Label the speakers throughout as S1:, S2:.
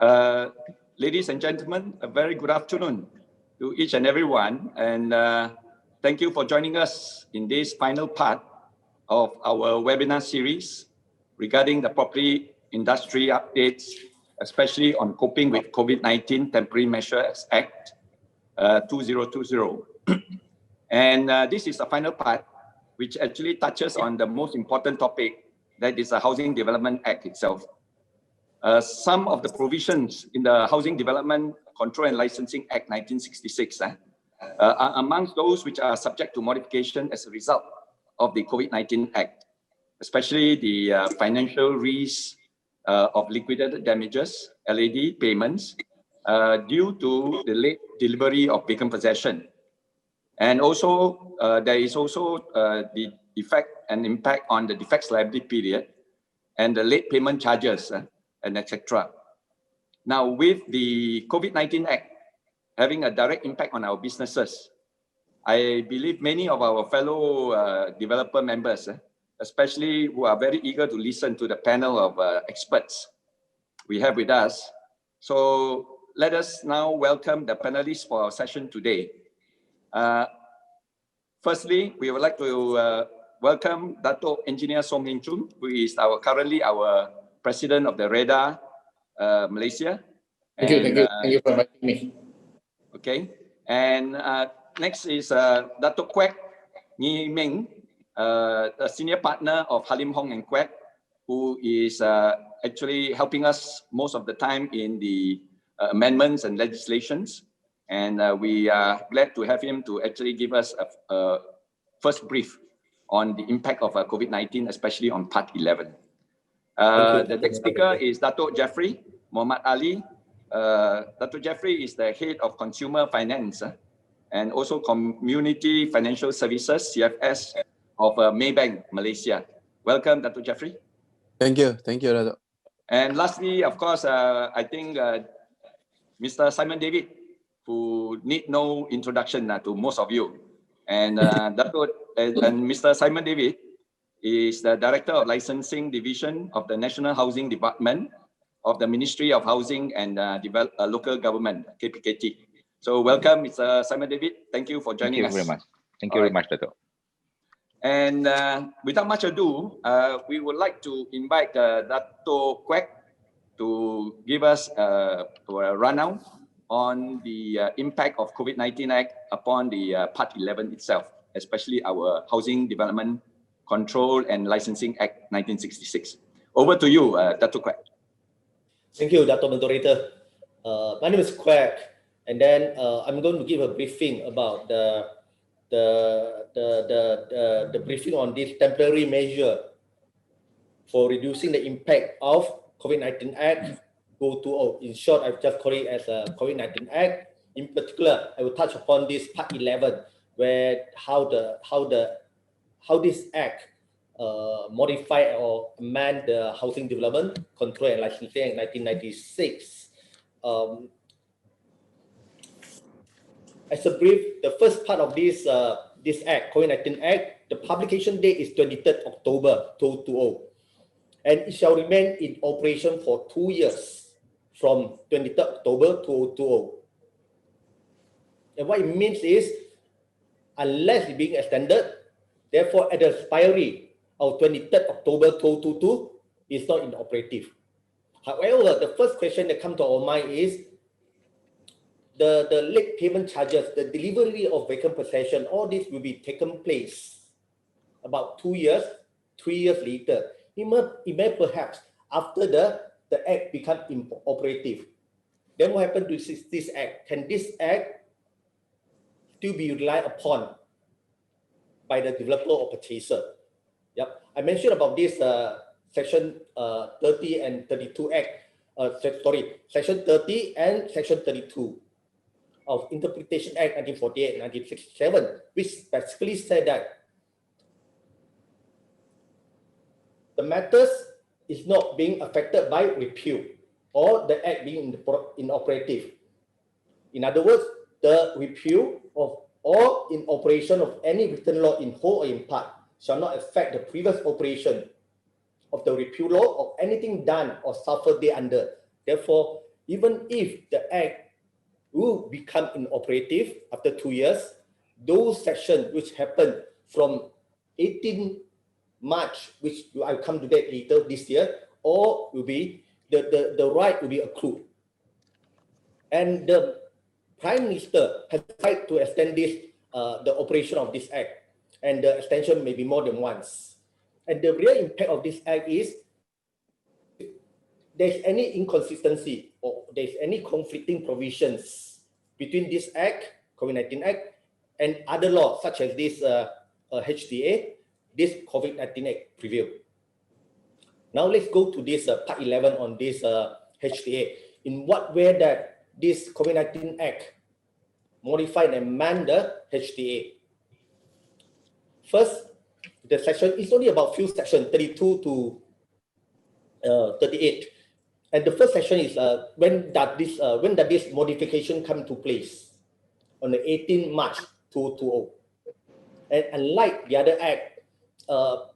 S1: Ladies and gentlemen, a very good afternoon to each and everyone, and thank you for joining us in this final part of our webinar series regarding the property industry updates, especially on coping with COVID-19 Temporary Measures Act 2020. And this is the final part, which actually touches on the most important topic, that is the Housing Development Act itself. Some of the provisions in the Housing Development Control and Licensing Act 1966 are amongst those which are subject to modification as a result of the COVID-19 Act, especially the financial risk of liquidated damages, LAD payments, due to the late delivery of vacant possession. And also, there is also the effect and impact on the defects liability period and the late payment charges and etc. Now, with the COVID-19 Act having a direct impact on our businesses, I believe many of our fellow developer members, especially who are very eager to listen to the panel of experts we have with us. So let us now welcome the panelists for our session today. Firstly, we would like to welcome Dato Engineer Soam Choon, who is currently our President of the REHDA Malaysia.
S2: Thank you for inviting me.
S1: Okay, and next is Dato Kuek, Ngee Meng, a senior partner of Halim Hong and Kuek, who is actually helping us most of the time in the amendments and legislations. And we are glad to have him to actually give us a first brief on the impact of COVID-19, especially on Part 11. The next speaker is Dato Jeffry Mohd Ali. Dato Jeffry is the head of consumer finance and also community financial services, CFS, of Maybank, Malaysia. Welcome, Dato Jeffry.
S3: Thank you, Dato.
S1: And lastly, of course, I think Mr. Simon David, who need no introduction to most of you. And Dato and Mr. Simon David is the Director of Licensing Division of the National Housing Department of the Ministry of Housing and Local Government, KPKT. So welcome, Mr. Simon David. Thank you for joining us.
S4: Thank you very much. Thank you very much, Dato.
S1: And without much ado, we would like to invite Dato Kuek to give us a rundown on the impact of COVID-19 Act upon the Part 11 itself, especially our Housing Development Control and Licensing Act 1966. Over to you, Dato Kuek.
S2: Thank you, Dato Moderator. My name is Kuek, and then I'm going to give a briefing about the briefing on this temporary measure for reducing the impact of COVID-19 Act 2020. In short, I've just called it as a COVID-19 Act. In particular, I will touch upon this Part 11, where how this Act modify or amend the Housing Development Control and Licensing Act 1996. As a brief, the first part of this Act, COVID-19 Act, the publication date is 23rd October 2020, and it shall remain in operation for 2 years from 23rd October 2020. And what it means is, unless it's being extended, therefore at the expiry of 23rd October 2022, it's not inoperative. However, the first question that comes to our mind is the late payment charges, the delivery of vacant possession, all this will be taken place about 2 years, 3 years later. It may perhaps after the Act become operative. Then what happened to this Act? Can this Act still be relied upon by the developer or purchaser? Yep, I mentioned about this Section 30 and 32 Act. Section 30 and Section 32 of Interpretation Act 1948 and 1967, which specifically said that the matters is not being affected by repeal or the Act being inoperative. In other words, the repeal of or in operation of any written law in whole or in part shall not affect the previous operation of the repeal law or anything done or suffered thereunder. Therefore, even if the Act will become inoperative after 2 years, those sections which happen from 18 March, which I'll come to that later this year, or will be the right will be accrued. And the Prime Minister has tried to extend this, the operation of this Act, and the extension may be more than once. And the real impact of this Act is there's any inconsistency or there's any conflicting provisions between this Act, COVID-19 Act, and other laws such as this HDA, this COVID-19 Act preview. Now let's go to this part 11 on this HDA. In what way that this COVID-19 Act modified and amend the HDA? First, the section is only about few sections, 32 to 38. And the first section is when does this modification come to place? On the 18th March 2020. And unlike the other Act,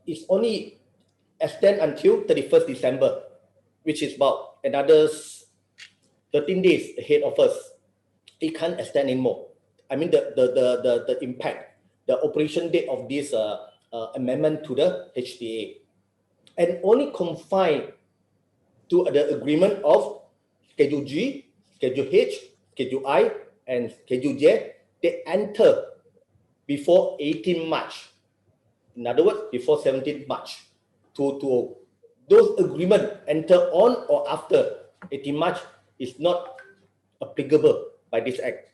S2: it's only extend until 31st December, which is about another 13 days ahead of us. It can't extend anymore. I mean the impact, the operation date of this amendment to the HDA, and only confined to the agreement of Schedule G, Schedule H, Schedule I, and Schedule J. They enter before 18 March. In other words, before 17 March 2020. Those agreements enter on or after 18 March is not applicable by this Act.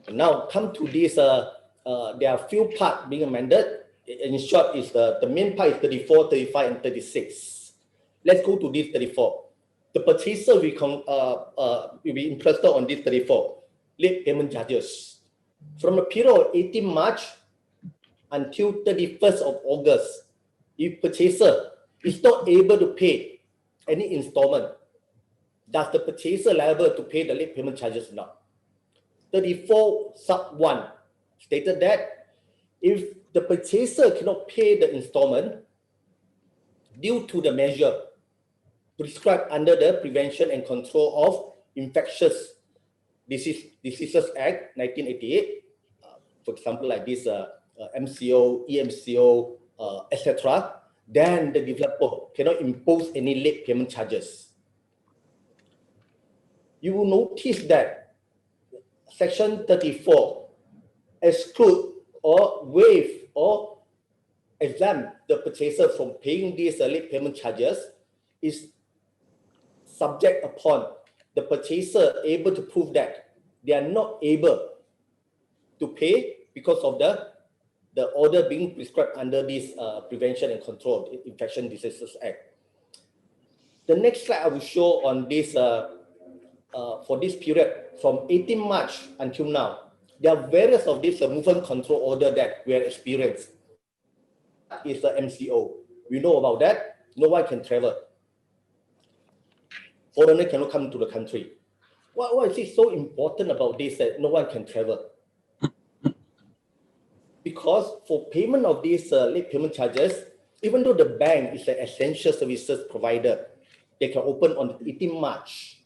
S2: Now come to this, there are few parts being amended. In short, is the main part is 34, 35, and 36. Let's go to this 34. The purchaser will be interested on this 34, late payment charges. From the period of 18 March until 31st of August, if purchaser is not able to pay any installment, does the purchaser liable to pay the late payment charges or not? 34 sub 1 stated that if the purchaser cannot pay the installment due to the measure prescribed under the Prevention and Control of Infectious Diseases Act 1988, for example, like this MCO, EMCO, etc., then the developer cannot impose any late payment charges. You will notice that Section 34 exclude or waive or exempt the purchaser from paying these late payment charges is subject upon the purchaser able to prove that they are not able to pay because of the order being prescribed under this Prevention and Control of Infectious Diseases Act. The next slide I will show on this for this period from 18 March until now, there are various of these movement control order that we have experienced. Is the MCO. We know about that. No one can travel. Foreigner cannot come to the country. Why is it so important about this that no one can travel? Because for payment of these late payment charges, even though the bank is an essential services provider, they can open on 18 March.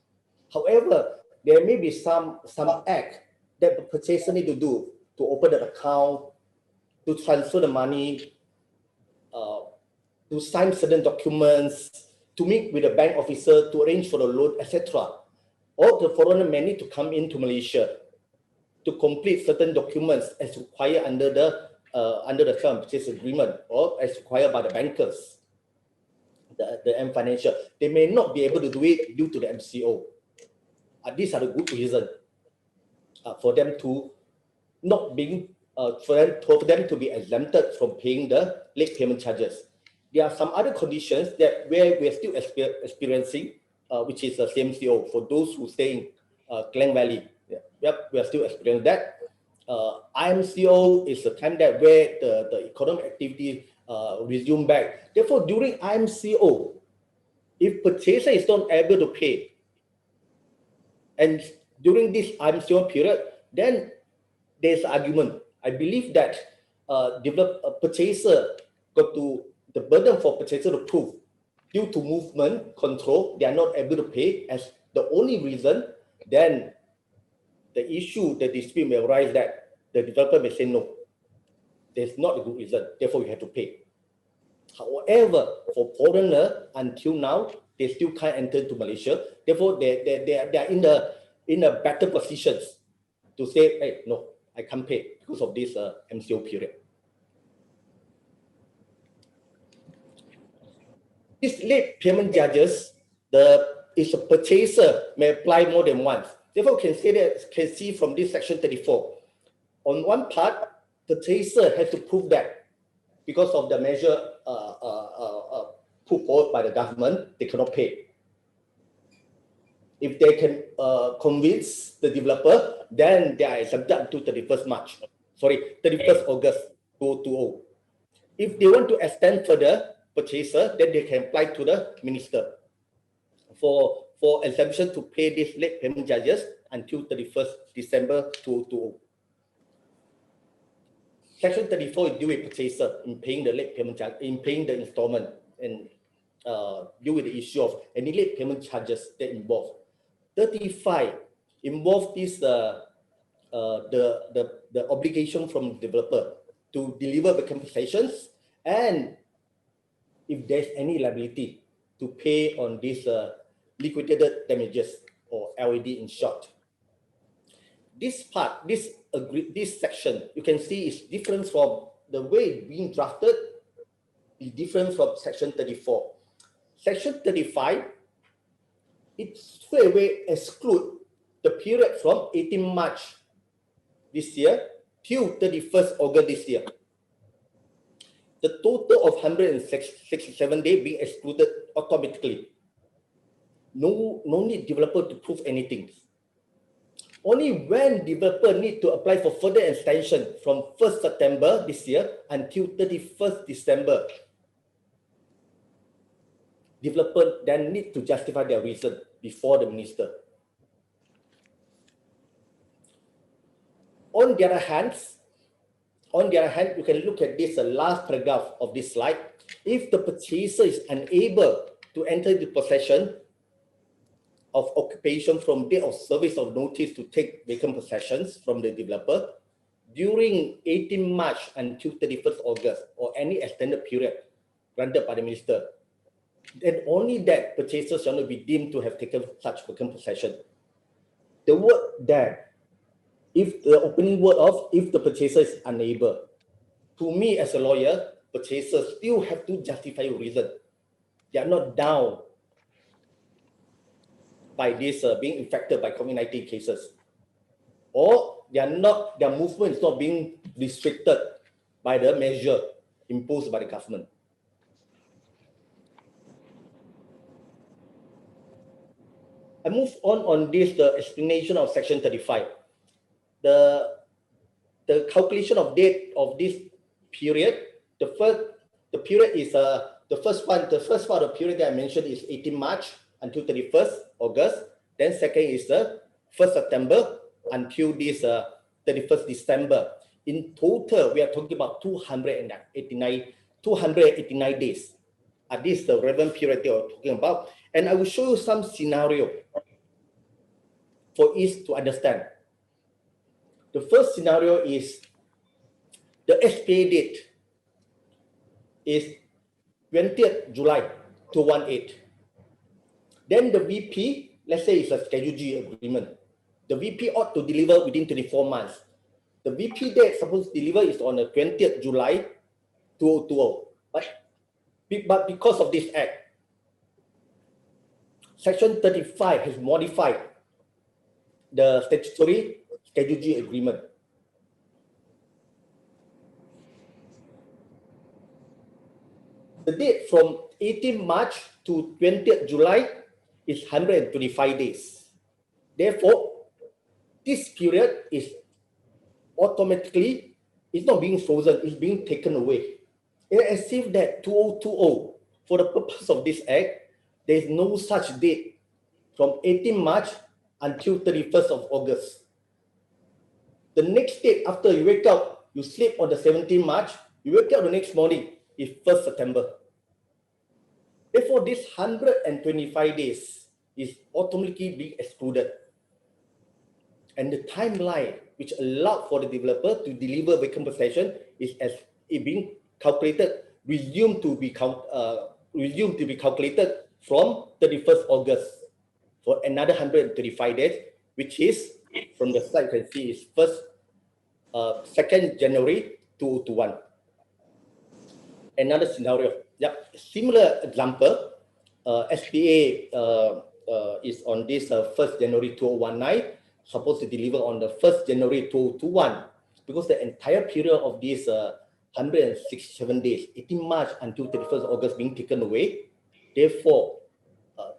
S2: However, there may be some act that the purchaser need to do to open the account, to transfer the money, to sign certain documents, to meet with the bank officer, to arrange for the loan, etc. Or the foreigner may need to come into Malaysia to complete certain documents as required under the term purchase agreement or as required by the bankers, the M Financial. They may not be able to do it due to the MCO. These are the good reasons for them to not being for them to be exempted from paying the late payment charges. There are some other conditions that where we are still experiencing, which is the CMCO for those who stay in Klang Valley. Yep, we are still experiencing that. IMCO is the time that where the economic activity resume back. Therefore, during IMCO, if purchaser is not able to pay, and during this IMCO period, then there's argument. I believe that purchaser got to the burden for purchaser to prove due to movement control, they are not able to pay as the only reason, then the issue, the dispute may arise that the developer may say no. There's not a good reason, therefore you have to pay. However, for foreigner, until now, they still can't enter into Malaysia. Therefore, they are in a better positions to say, hey, no, I can't pay because of this MCO period. These late payment charges, if a purchaser may apply more than once. Therefore, can see from this section 34. On one part, purchaser has to prove that because of the measure put forward by the government, they cannot pay. If they can convince the developer, then they are subject to 31st August 2020. If they want to extend further purchaser, then they can apply to the minister for exemption to pay these late payment charges until 31st December 2020. Section 34 is deal with purchaser in paying the late payment charge, in paying the installment, and deal with the issue of any late payment charges that involve. 35 involve this the obligation from the developer to deliver the compensations, and if there's any liability to pay on these liquidated damages, or LAD in short. This part, this section, you can see is different from the way it's being drafted, is different from section 34. Section 35, it straight away exclude the period from 18 March this year till 31st August this year. The total of 167 days being excluded automatically. No need developer to prove anything. Only when developer need to apply for further extension from 1st September this year until 31st December, developer then need to justify their reason before the minister. On the other hand, you can look at this last paragraph of this slide. If the purchaser is unable to enter into possession of occupation from date of service of notice to take vacant possessions from the developer during 18 March until 31st August or any extended period granted by the minister, then only that purchaser shall not be deemed to have taken such vacant possession. The word there, if the opening word of if the purchaser is unable, to me as a lawyer, purchasers still have to justify a reason. They are not down by this being infected by COVID-19 cases, or their movement is not being restricted by the measure imposed by the government. I move on this the explanation of section 35. The calculation of date of this period. The period is the first part of the period that I mentioned is 18 March until 31st August. Then second is the 1st September until this 31st December. In total, we are talking about 289 days. This is the relevant period they are talking about. And I will show you some scenario for ease to understand. The first scenario is the SPA date is 20th July 2018. Then the VP, let's say it's a Schedule G agreement. The VP ought to deliver within 24 months. The VP date supposed to deliver is on the 20th July 2020. But because of this act, Section 35 has modified the statutory Schedule G agreement. The date from 18 March to 20th July is 125 days. Therefore, this period is automatically, it's not being frozen, it's being taken away. It's as if that 2020, for the purpose of this act, there is no such date from 18 March until 31st of August. The next date after you wake up, you sleep on the 17th March, you wake up the next morning, is 1st September. Therefore, this 125 days is automatically being excluded. And the timeline which allowed for the developer to deliver vacant possession is as it being calculated, resumed to be calculated from 31st August for another 135 days, which is, from the slide you can see, is 2nd January 2021. Another scenario, similar example, SPA is on this 1st January 2019, supposed to deliver on the 1st January 2021, because the entire period of this 167 days, 18 March until 31st August being taken away. Therefore,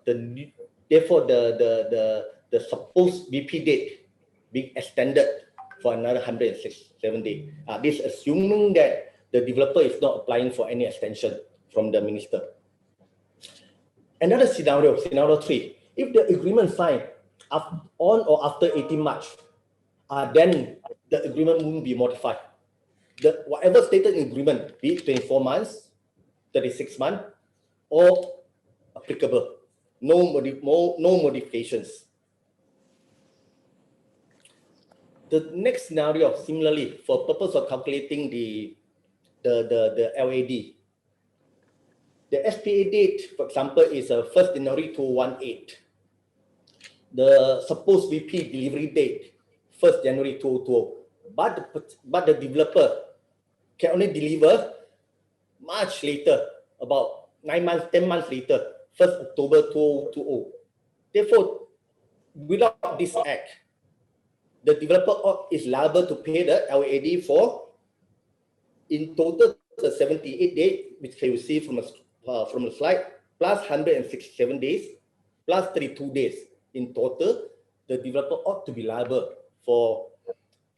S2: the supposed BP date being extended for another 167 days. This assuming that the developer is not applying for any extension from the minister. Another scenario, scenario 3, if the agreement signed on or after 18 March, then the agreement won't be modified. Whatever stated in agreement, be it 24 months, 36 months, or applicable, no modifications. The next scenario, similarly, for purpose of calculating the LAD, the SPA date, for example, is 1st January 2018. The supposed VP delivery date, 1st January 2020. But the developer can only deliver much later, about 9 months, 10 months later, 1st October 2020. Therefore, without this act, the developer is liable to pay the LAD for, in total, the 78 days, which you see from the slide, plus 167 days, plus 32 days. In total, the developer ought to be liable for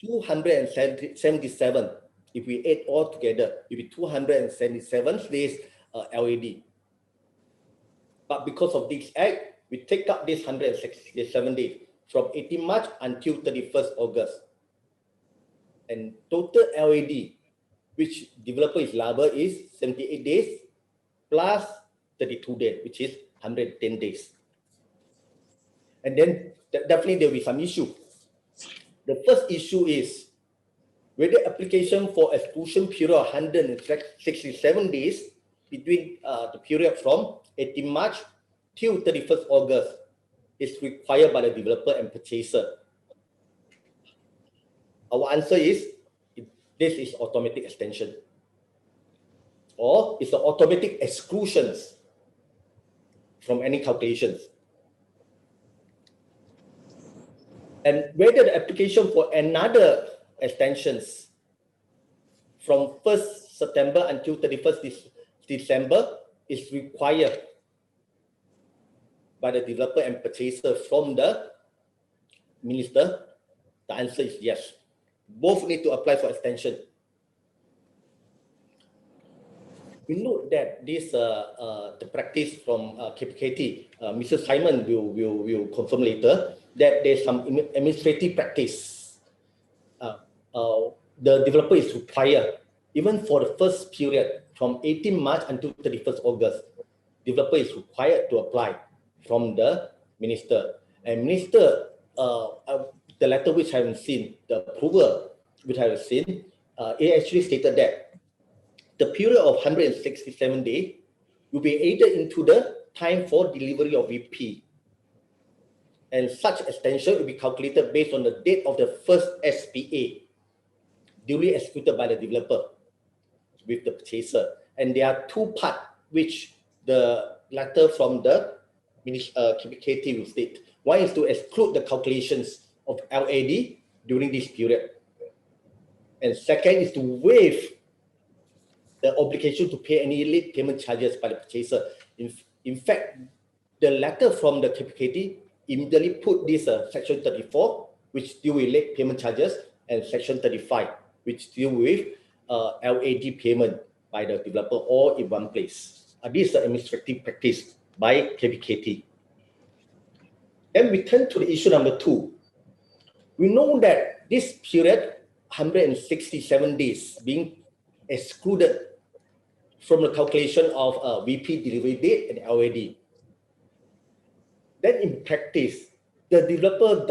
S2: 277. If we add all together, it will be 277 days LAD. But because of this act, we take up this 167 days from 18 March until 31st August. And total LAD, which developer is liable, is 78 days plus 32 days, which is 110 days. And then definitely there will be some issue. The first issue is whether application for exclusion period of 167 days between the period from 18 March till 31st August is required by the developer and purchaser. Our answer is this is automatic extension, or it's the automatic exclusions from any calculations. And whether the application for another extensions from 1st September until 31st December is required by the developer and purchaser from the minister, the answer is yes. Both need to apply for extension. We note that this the practice from KPKT, Mr. Simon will confirm later that there's some administrative practice. The developer is required, even for the first period from 18 March until 31st August, developer is required to apply from the minister. And minister, the letter which I haven't seen, the approval which I have seen, it actually stated that the period of 167 days will be added into the time for delivery of VP. And such extension will be calculated based on the date of the first SPA, duly executed by the developer with the purchaser. And there are two parts which the letter from the KPKT will state. One is to exclude the calculations of LAD during this period. And second is to waive the obligation to pay any late payment charges by the purchaser. In fact, the letter from the KPKT immediately put this section 34, which deal with late payment charges, and section 35, which deal with LAD payment by the developer, all in one place. This is the administrative practice by KPKT. Then we turn to the issue number 2. We know that this period, 167 days, being excluded from the calculation of VP delivery date and LAD. Then in practice, the developer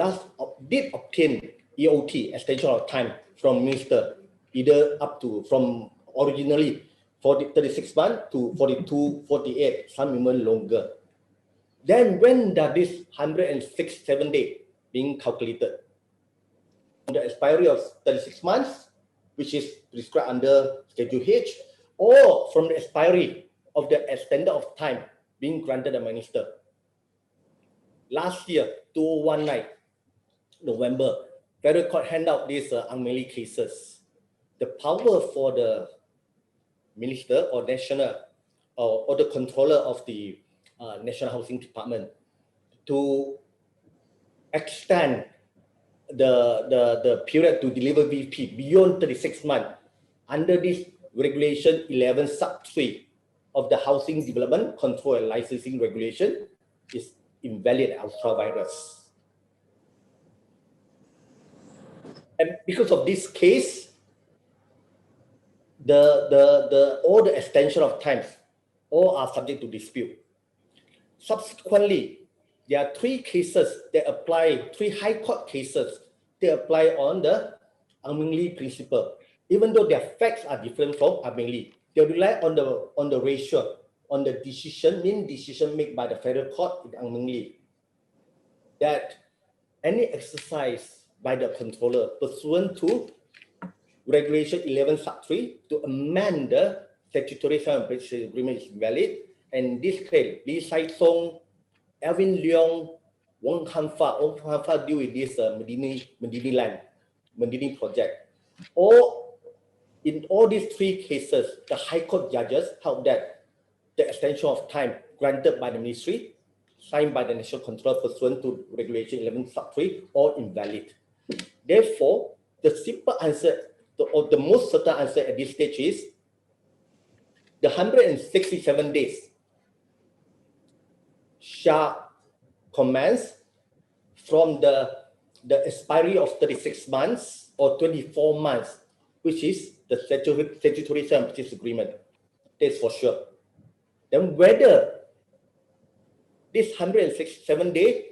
S2: did obtain EOT, extension of time, from minister, either up to from originally 36 months to 42, 48, some even longer. Then when does this 106.7 days being calculated? From the expiry of 36 months, which is prescribed under Schedule H, or from the expiry of the extended of time being granted the minister. Last year, 2019, November, Federal Court handed out these unmerely cases. The power for the minister or national or the controller of the National Housing Department to extend the period to deliver VP beyond 36 months under this Regulation 11 sub 3 of the Housing Development Control and Licensing Regulation is invalid and ultra virus. And because of this case, all the extension of times all are subject to dispute. Subsequently, there are three cases that apply, three high court cases that apply on the unmerely principle. Even though their facts are different from unmerely, they rely on the ratio, on the decision, mean decision made by the federal court in unmerely, that any exercise by the controller pursuant to Regulation 11 sub 3 to amend the statutory sum of purchase agreement is valid. And this claim, Lee Sai Song, Alvin Leong, Wong Hanfa deal with this Medini land, Medini project. Or in all these three cases, the High Court judges held that the extension of time granted by the ministry, signed by the national controller pursuant to Regulation 11 sub 3, all invalid. Therefore, the simple answer, or the most certain answer at this stage is the 167 days shall commence from the expiry of 36 months or 24 months, which is the statutory sum of purchase agreement. That's for sure. Then whether this 167 days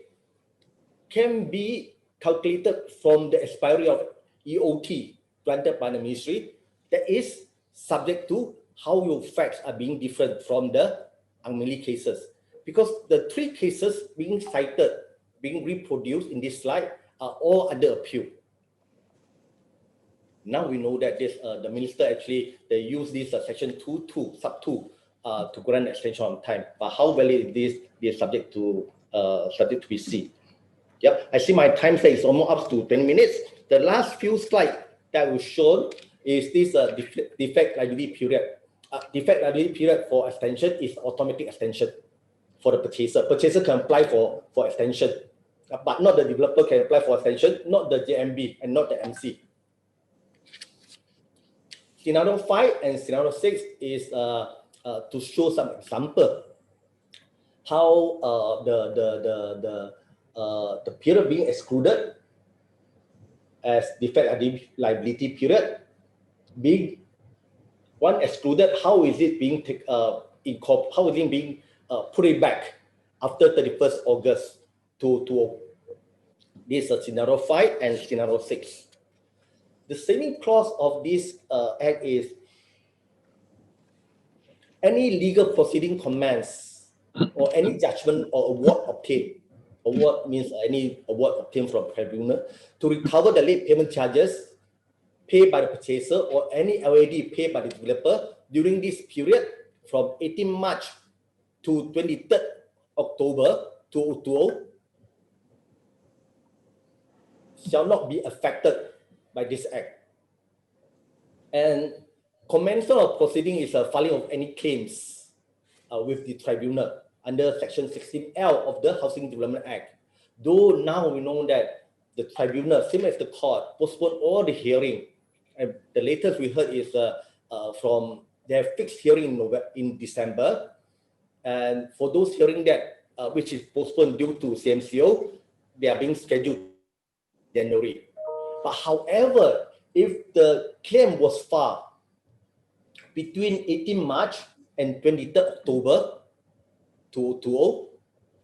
S2: can be calculated from the expiry of EOT granted by the ministry, that is subject to how your facts are being different from the unmerely cases. Because the three cases being cited, being reproduced in this slide are all under appeal. Now we know that this the minister actually, they use this section 2.2, sub 2 to grant extension of time. But how valid it is subject to be seen. Yep, I see my time set is almost up to 20 minutes. The last few slides that was shown is this defect liability period. Defect liability period for extension is automatic extension for the purchaser. Purchaser can apply for extension, but not the developer can apply for extension, not the JMB and not the MC. Scenario 5 and scenario 6 is to show some example how the period being excluded as defect liability period being one excluded, how is it being being put it back after 31st August to this scenario 5 and scenario 6. The saving clause of this act is any legal proceeding commence or any judgment or award obtained. Award means any award obtained from tribunal to recover the late payment charges paid by the purchaser or any LAD paid by the developer during this period from 18 March to 23rd October 2020 shall not be affected by this act. And commencement of proceeding is a filing of any claims with the tribunal under Section 16L of the Housing Development Act. Though now we know that the tribunal, same as the court, postponed all the hearing. And the latest we heard is from their fixed hearing in December. And for those hearing that, which is postponed due to CMCO, they are being scheduled in January. But however, if the claim was filed between 18 March and 23rd October 2020,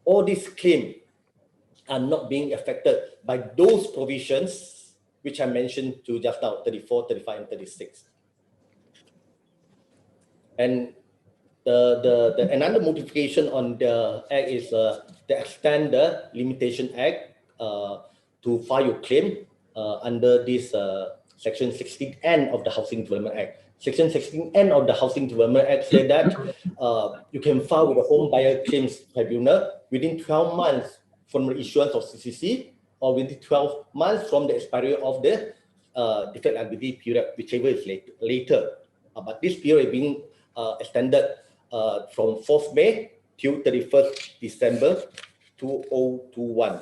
S2: all these claims are not being affected by those provisions which I mentioned to just now, 34, 35, and 36. And the another modification on the Act is the extend the Limitation Act to file your claim under this Section 16N of the Housing Development Act. Section 16N of the Housing Development Act said that you can file with the Home Buyer Claims Tribunal within 12 months from the issuance of CCC or within 12 months from the expiry of the defect liability period, whichever is later. But this period is being extended from 4th May till 31st December 2021.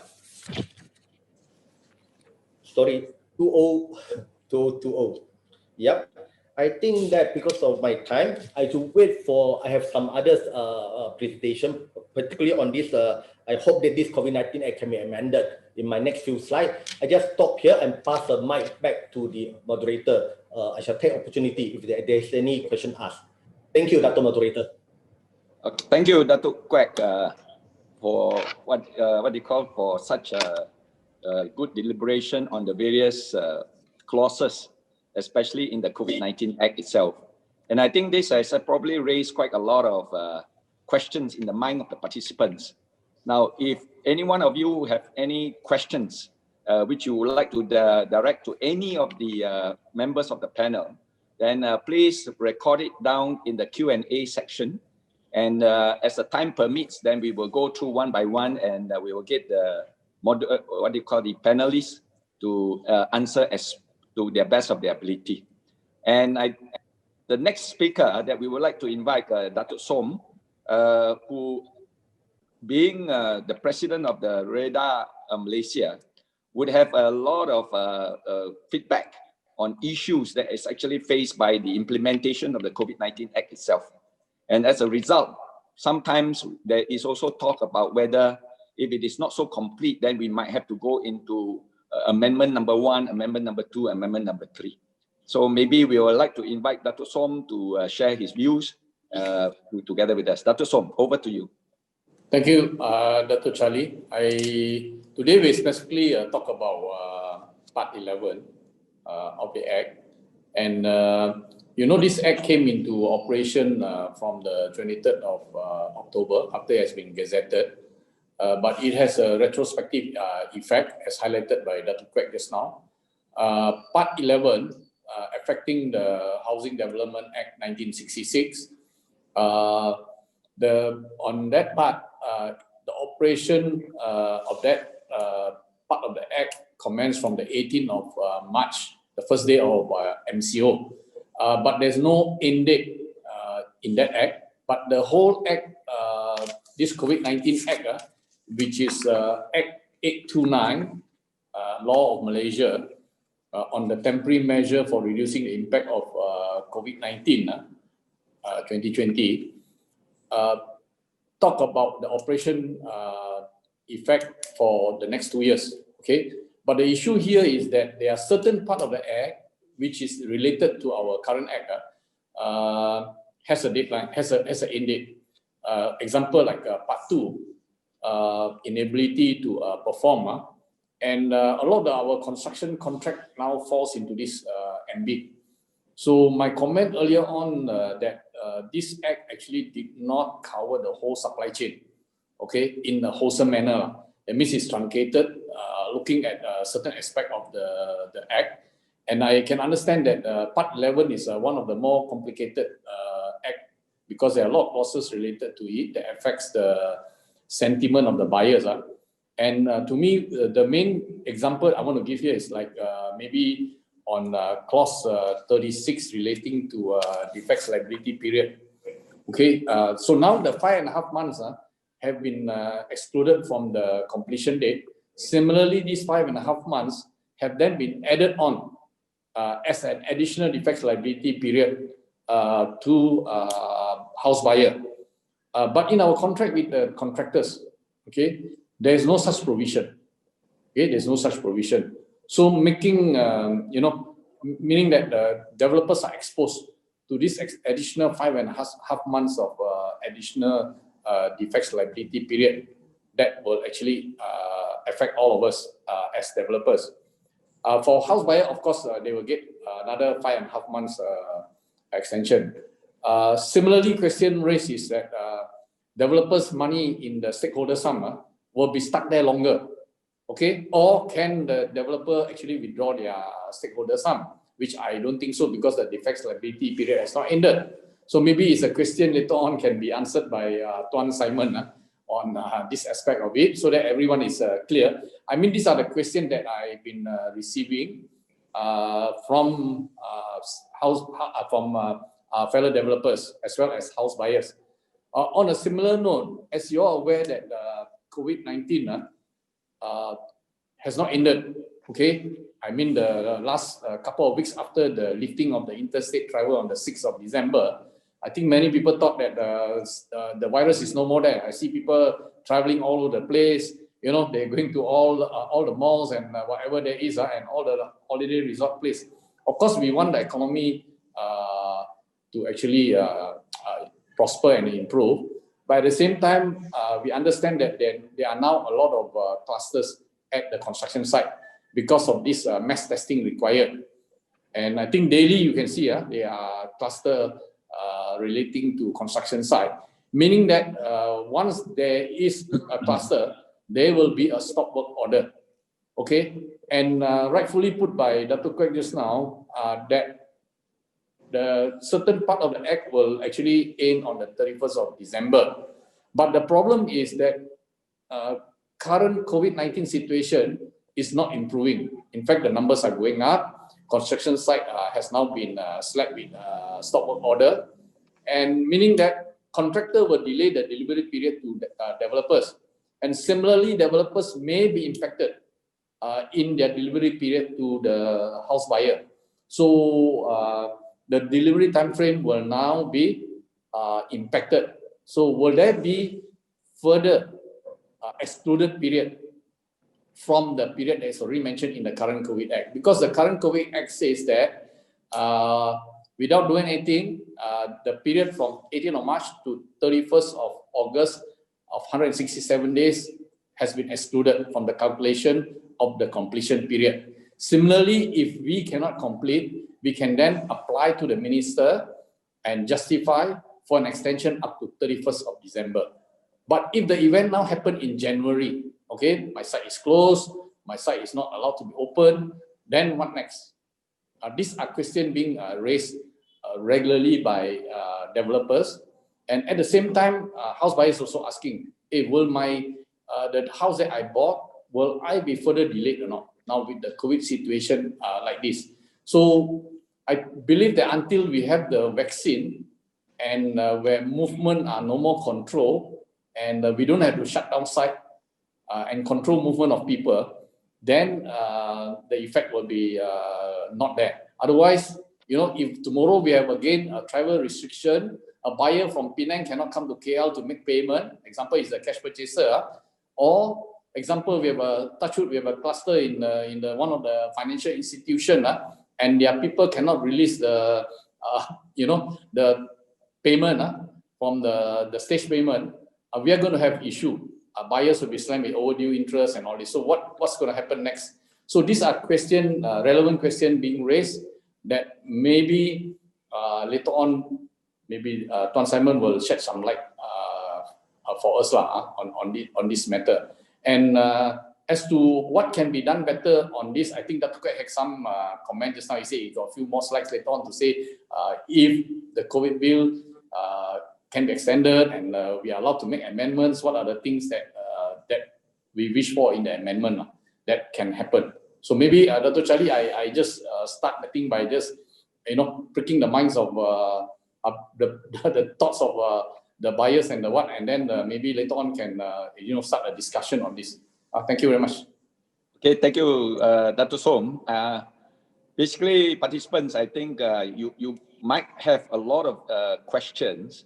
S2: Sorry, 2020. Yep. I think that because of my time, I should wait for, I have some other presentation, particularly on this. I hope that this COVID-19 Act can be amended in my next few slides. I just stop here and pass the mic back to the moderator. I shall take opportunity if there is any question asked. Thank you, Dato Moderator.
S1: Okay. Thank you, Datuk Kuek, for what you call for such a good deliberation on the various clauses, especially in the COVID-19 Act itself. And I think this has probably raised quite a lot of questions in the mind of the participants. Now, if any one of you have any questions which you would like to direct to any of the members of the panel, then please record it down in the Q&A section. And as the time permits, then we will go through one by one, and we will get the the panelists to answer as to the best of their ability. And the next speaker that we would like to invite, Dato Soam, who, being the president of the REHDA Malaysia, would have a lot of feedback on issues that is actually faced by the implementation of the COVID-19 Act itself. And as a result, sometimes there is also talk about whether if it is not so complete, then we might have to go into amendment number 1, amendment number 2, amendment number 3. So maybe we would like to invite Dato Soam to share his views together with us. Dato Soam, over to you.
S5: Thank you, Dato Charlie. Today we specifically talk about Part 11 of the Act. And you know, this Act came into operation from the 23rd of October after it has been gazetted. But it has a retrospective effect, as highlighted by Dato Kuek just now. Part 11, affecting the Housing Development Act 1966. On that part, the operation of that part of the Act commenced from the 18th of March, the first day of MCO. But there's no end date in that Act. But the whole Act, this COVID-19 Act, which is Act 829, Law of Malaysia, on the temporary measure for reducing the impact of COVID-19, 2020, talk about the operation effect for the next 2 years. Okay, but the issue here is that there are certain part of the Act which is related to our current Act, has a deadline, has an end date. Example like Part 2. Inability to perform, and a lot of our construction contract now falls into this ambit. So my comment earlier on that this Act actually did not cover the whole supply chain, okay, in a wholesome manner. That means it's truncated, looking at a certain aspect of the Act. And I can understand that Part 11 is one of the more complicated Act because there are a lot of clauses related to it that affects the sentiment of the buyers. And to me, the main example I want to give here is like maybe on clause 36 relating to defects liability period. Okay, so now the 5.5 months have been excluded from the completion date. Similarly, these 5.5 months have then been added on as an additional defects liability period to house buyer. But in our contract with the contractors, okay, there is no such provision. Okay, there's no such provision. So making, meaning that the developers are exposed to this additional 5.5 months of additional defects liability period that will actually affect all of us as developers. For house buyer, of course, they will get another 5.5 months extension. Similarly, question raised is that developers' money in the stakeholder sum will be stuck there longer, okay? Or can the developer actually withdraw their stakeholder sum, which I don't think so because the defects liability period has not ended. So maybe it's a question later on can be answered by Tuan Simon on this aspect of it, so that everyone is clear. I mean, these are the questions that I've been receiving from fellow developers as well as house buyers. On a similar note, as you are aware that COVID-19 has not ended, okay? I mean, the last couple of weeks after the lifting of the interstate travel on the 6th of December, I think many people thought that the virus is no more there. I see people traveling all over the place. You know, they're going to all the malls and whatever there is, and all the holiday resort place. Of course, we want the economy to actually prosper and improve. But at the same time, we understand that there are now a lot of clusters at the construction site because of this mass testing required. And I think daily you can see there are cluster relating to construction site, meaning that once there is a cluster, there will be a stop work order, okay? And rightfully put by Dato Kuek just now, that the certain part of the act will actually end on the 31st of December. But the problem is that current COVID-19 situation is not improving. In fact, the numbers are going up. Construction site has now been slapped with stop work order, and meaning that contractor will delay the delivery period to developers. And similarly, developers may be impacted in their delivery period to the house buyer. So the delivery time frame will now be impacted. So will there be further excluded period from the period that is already mentioned in the current COVID Act? Because the current COVID Act says that without doing anything, the period from 18th of March to 31st of August of 167 days has been excluded from the calculation of the completion period. Similarly, if we cannot complete, we can then apply to the minister and justify for an extension up to 31st of December. But if the event now happened in January, okay, my site is closed, my site is not allowed to be open, then what next? These are questions being raised regularly by developers. And at the same time, house buyers also asking, hey, will the house that I bought, will I be further delayed or not? Now with the COVID situation like this. So I believe that until we have the vaccine and where movement are no more control, and we don't have to shut down site and control movement of people, then the effect will be not there. Otherwise, you know, if tomorrow we have again a travel restriction, a buyer from Penang cannot come to KL to make payment, example is the cash purchaser, or example we have a cluster in one of the financial institution, and their people cannot release the the payment from the stage payment, we are going to have issue. Buyers will be slammed with overdue interest and all this. So what's going to happen next? So these are relevant questions being raised that maybe later on, maybe Tuan Simon will shed some light for us on this matter. And as to what can be done better on this, I think Datuk had some comment just now. He said he got a few more slides later on to say if the COVID bill can be extended and we are allowed to make amendments, what are the things that we wish for in the amendment that can happen. So maybe Dato' Charlie, I just start the thing by just pricking the minds of the thoughts of the buyers and the what, and then maybe later on can start a discussion on this. Thank you very much.
S1: Okay, thank you, Dato' Soam. Basically, participants, I think you might have a lot of questions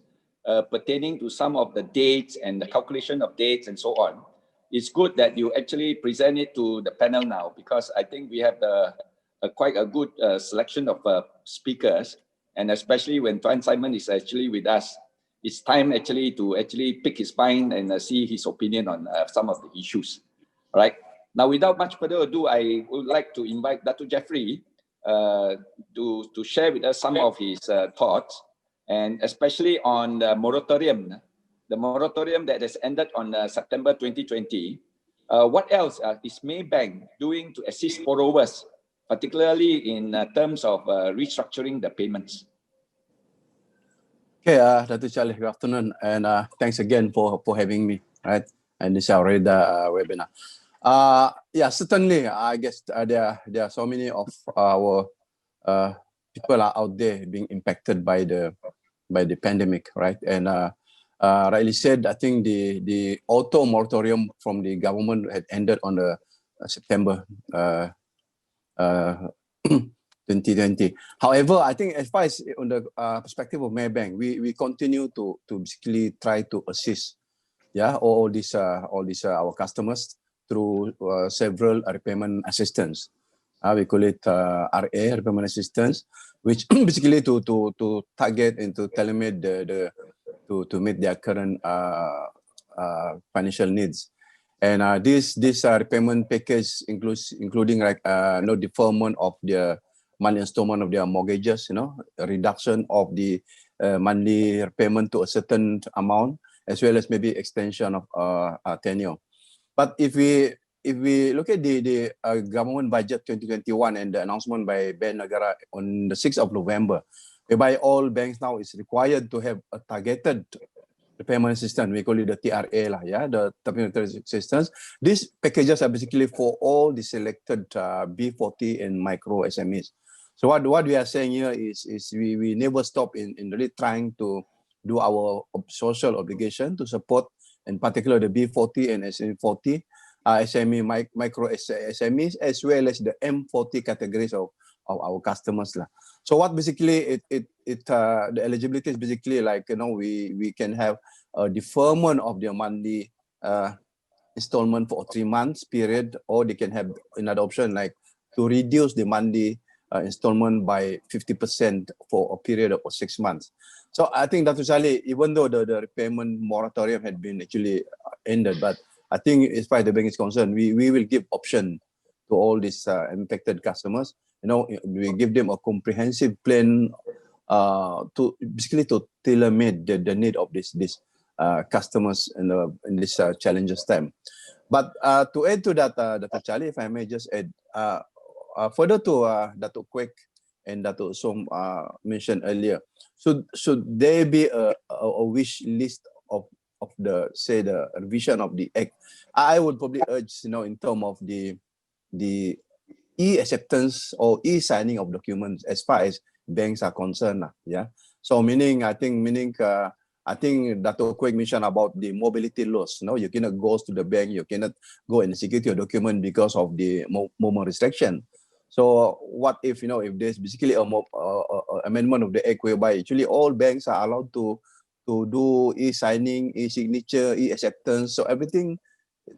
S1: pertaining to some of the dates and the calculation of dates and so on. It's good that you actually present it to the panel now, because I think we have quite a good selection of speakers. and especially when Tuan Simon is actually with us, it's time actually to pick his mind and see his opinion on some of the issues. All right. Now, without much further ado, I would like to invite Dato Jeffry to share with us some of his thoughts, and especially on the moratorium that has ended on September 2020. What else is Maybank doing to assist borrowers, particularly in terms of restructuring the payments?
S3: Okay, Dato Charlie, good afternoon, and thanks again for having me, right? And this is our REHDA webinar. Yeah, certainly, I guess there are so many of our people are out there being impacted by the pandemic, right? And rightly said, I think the auto moratorium from the government had ended on the September 2020. However, I think as far as on the perspective of Maybank, we continue to basically try to assist, yeah, all these our customers through several repayment assistance. We call it RA, repayment assistance, which basically to target and to tailor-made to meet their current financial needs. And this repayment package including like no deferment of their monthly installment of their mortgages, a reduction of the monthly repayment to a certain amount, as well as maybe extension of tenure. But if we look at the government budget 2021 and the announcement by Bank Negara on the 6th of November, whereby all banks now is required to have a targeted repayment assistance, we call it the TRA lah, yeah, the targeted assistance. These packages are basically for all the selected B40 and micro SMEs. So what we are saying here is we never stop in really trying to do our social obligation to support, in particular, the B40 and SME40, SME, micro SMEs, as well as the M40 categories of our customers lah. So what basically the eligibility is basically like, we can have a deferment of their monthly installment for a 3 months period, or they can have another option like to reduce the monthly installment by 50% for a period of 6 months. So I think Dr. Charlie, even though the repayment moratorium had been actually ended, but I think as far as the bank is concerned, we will give option to all these impacted customers. We give them a comprehensive plan to basically to tailor-made the need of these customers in this challenges time. But to add to that, Dr. Charlie, if I may just add, further to Datuk Kuek and Datuk Soam mentioned earlier, should there be a wish list of the revision of the act? I would probably urge, in terms of the e-acceptance or e-signing of documents as far as banks are concerned. Yeah. So I think Dato' Kuek mentioned about the mobility loss. You cannot go to the bank, you cannot go and secure your document because of the movement restriction. So what if, if there's basically a amendment of the act whereby actually all banks are allowed to do e-signing, e-signature, e-acceptance, so everything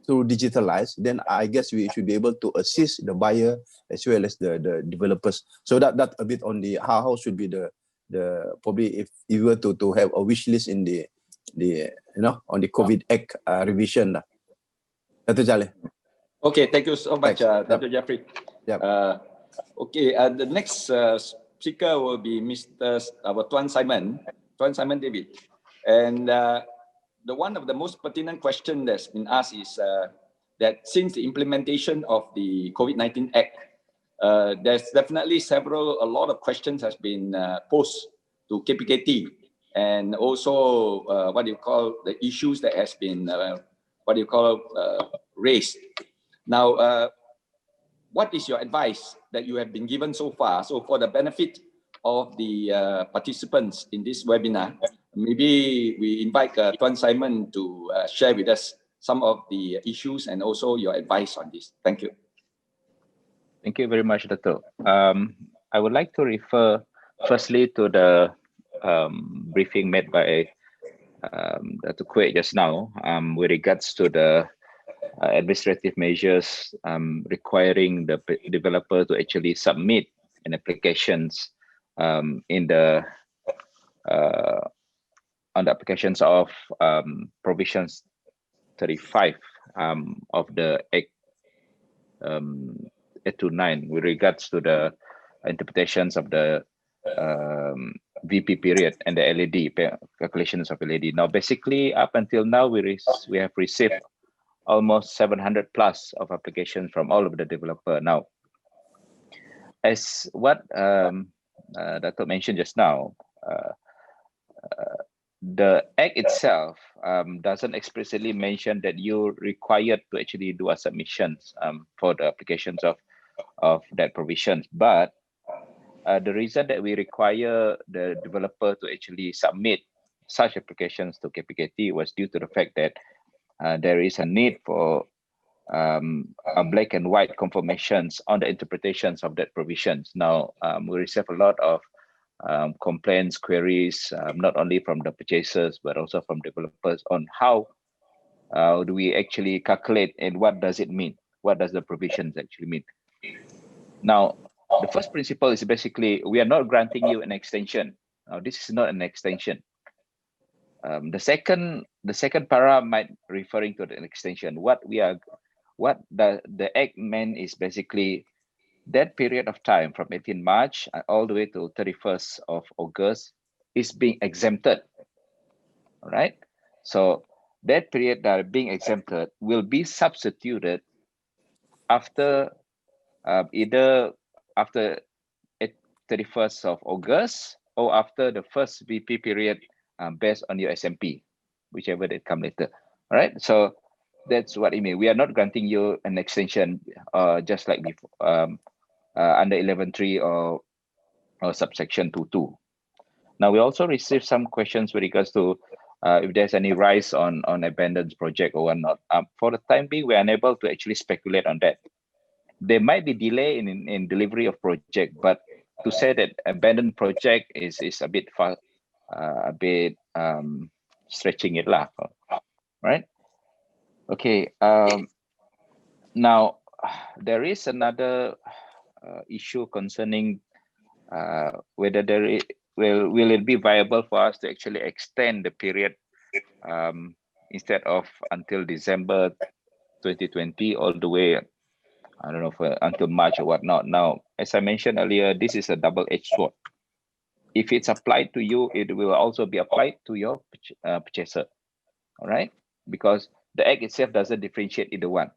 S3: to digitalize, then I guess we should be able to assist the buyer as well as the developers. So that a bit on the how should be the probably if you were to have a wish list in the on the COVID Act revision. Dato' Charlie.
S1: Okay, thank you so much, Dr. Jeffrey.
S3: Yep.
S1: Okay, the next speaker will be our Tuan Simon David. And the one of the most pertinent question that's been asked is that since the implementation of the COVID-19 Act, there's definitely a lot of questions has been posed to KPKT, and also the issues that has been raised. Now, what is your advice that you have been given so far? So for the benefit of the participants in this webinar, maybe we invite Tuan Simon to share with us some of the issues and also your advice on this. Thank you.
S4: Thank you very much, Dato. I would like to refer firstly to the briefing made by Dato Kuek just now with regards to the administrative measures requiring the developer to actually submit an applications in the on the applications of provisions 35 of the Act 829 with regards to the interpretations of the VP period and the LED calculations of LED. Now, basically, up until now, we have received almost 700 plus of applications from all of the developer. Now, as what Dato mentioned just now, the Act itself doesn't explicitly mention that you're required to actually do a submissions for the applications of that provisions. But the reason that we require the developer to actually submit such applications to KPKT was due to the fact that there is a need for a black and white confirmations on the interpretations of that provisions. Now, we receive a lot of complaints, queries, not only from the purchasers, but also from developers on how do we actually calculate and what does it mean? What does the provisions actually mean? Now, the first principle is basically, we are not granting you an extension. Now, this is not an extension. The second para might referring to an extension. What the Act meant is basically that period of time from 18 March all the way to 31st of August is being exempted. All right. So that period that are being exempted will be substituted after either after 31st of August or after the first VP period based on your SMP, whichever that come later. All right. So that's what it means. We are not granting you an extension just like before under 11.3 or subsection 2.2. Now, we also received some questions with regards to if there's any rise on abandoned project or whatnot. For the time being, we're unable to actually speculate on that. There might be delay in delivery of project, but to say that abandoned project is a bit far, stretching it lah, right? Okay. Now, there is another issue concerning whether will it be viable for us to actually extend the period instead of until December 2020 all the way, I don't know, until March or whatnot. Now, as I mentioned earlier, this is a double-edged sword. If it's applied to you, it will also be applied to your purchaser, all right? Because the Act itself doesn't differentiate either one,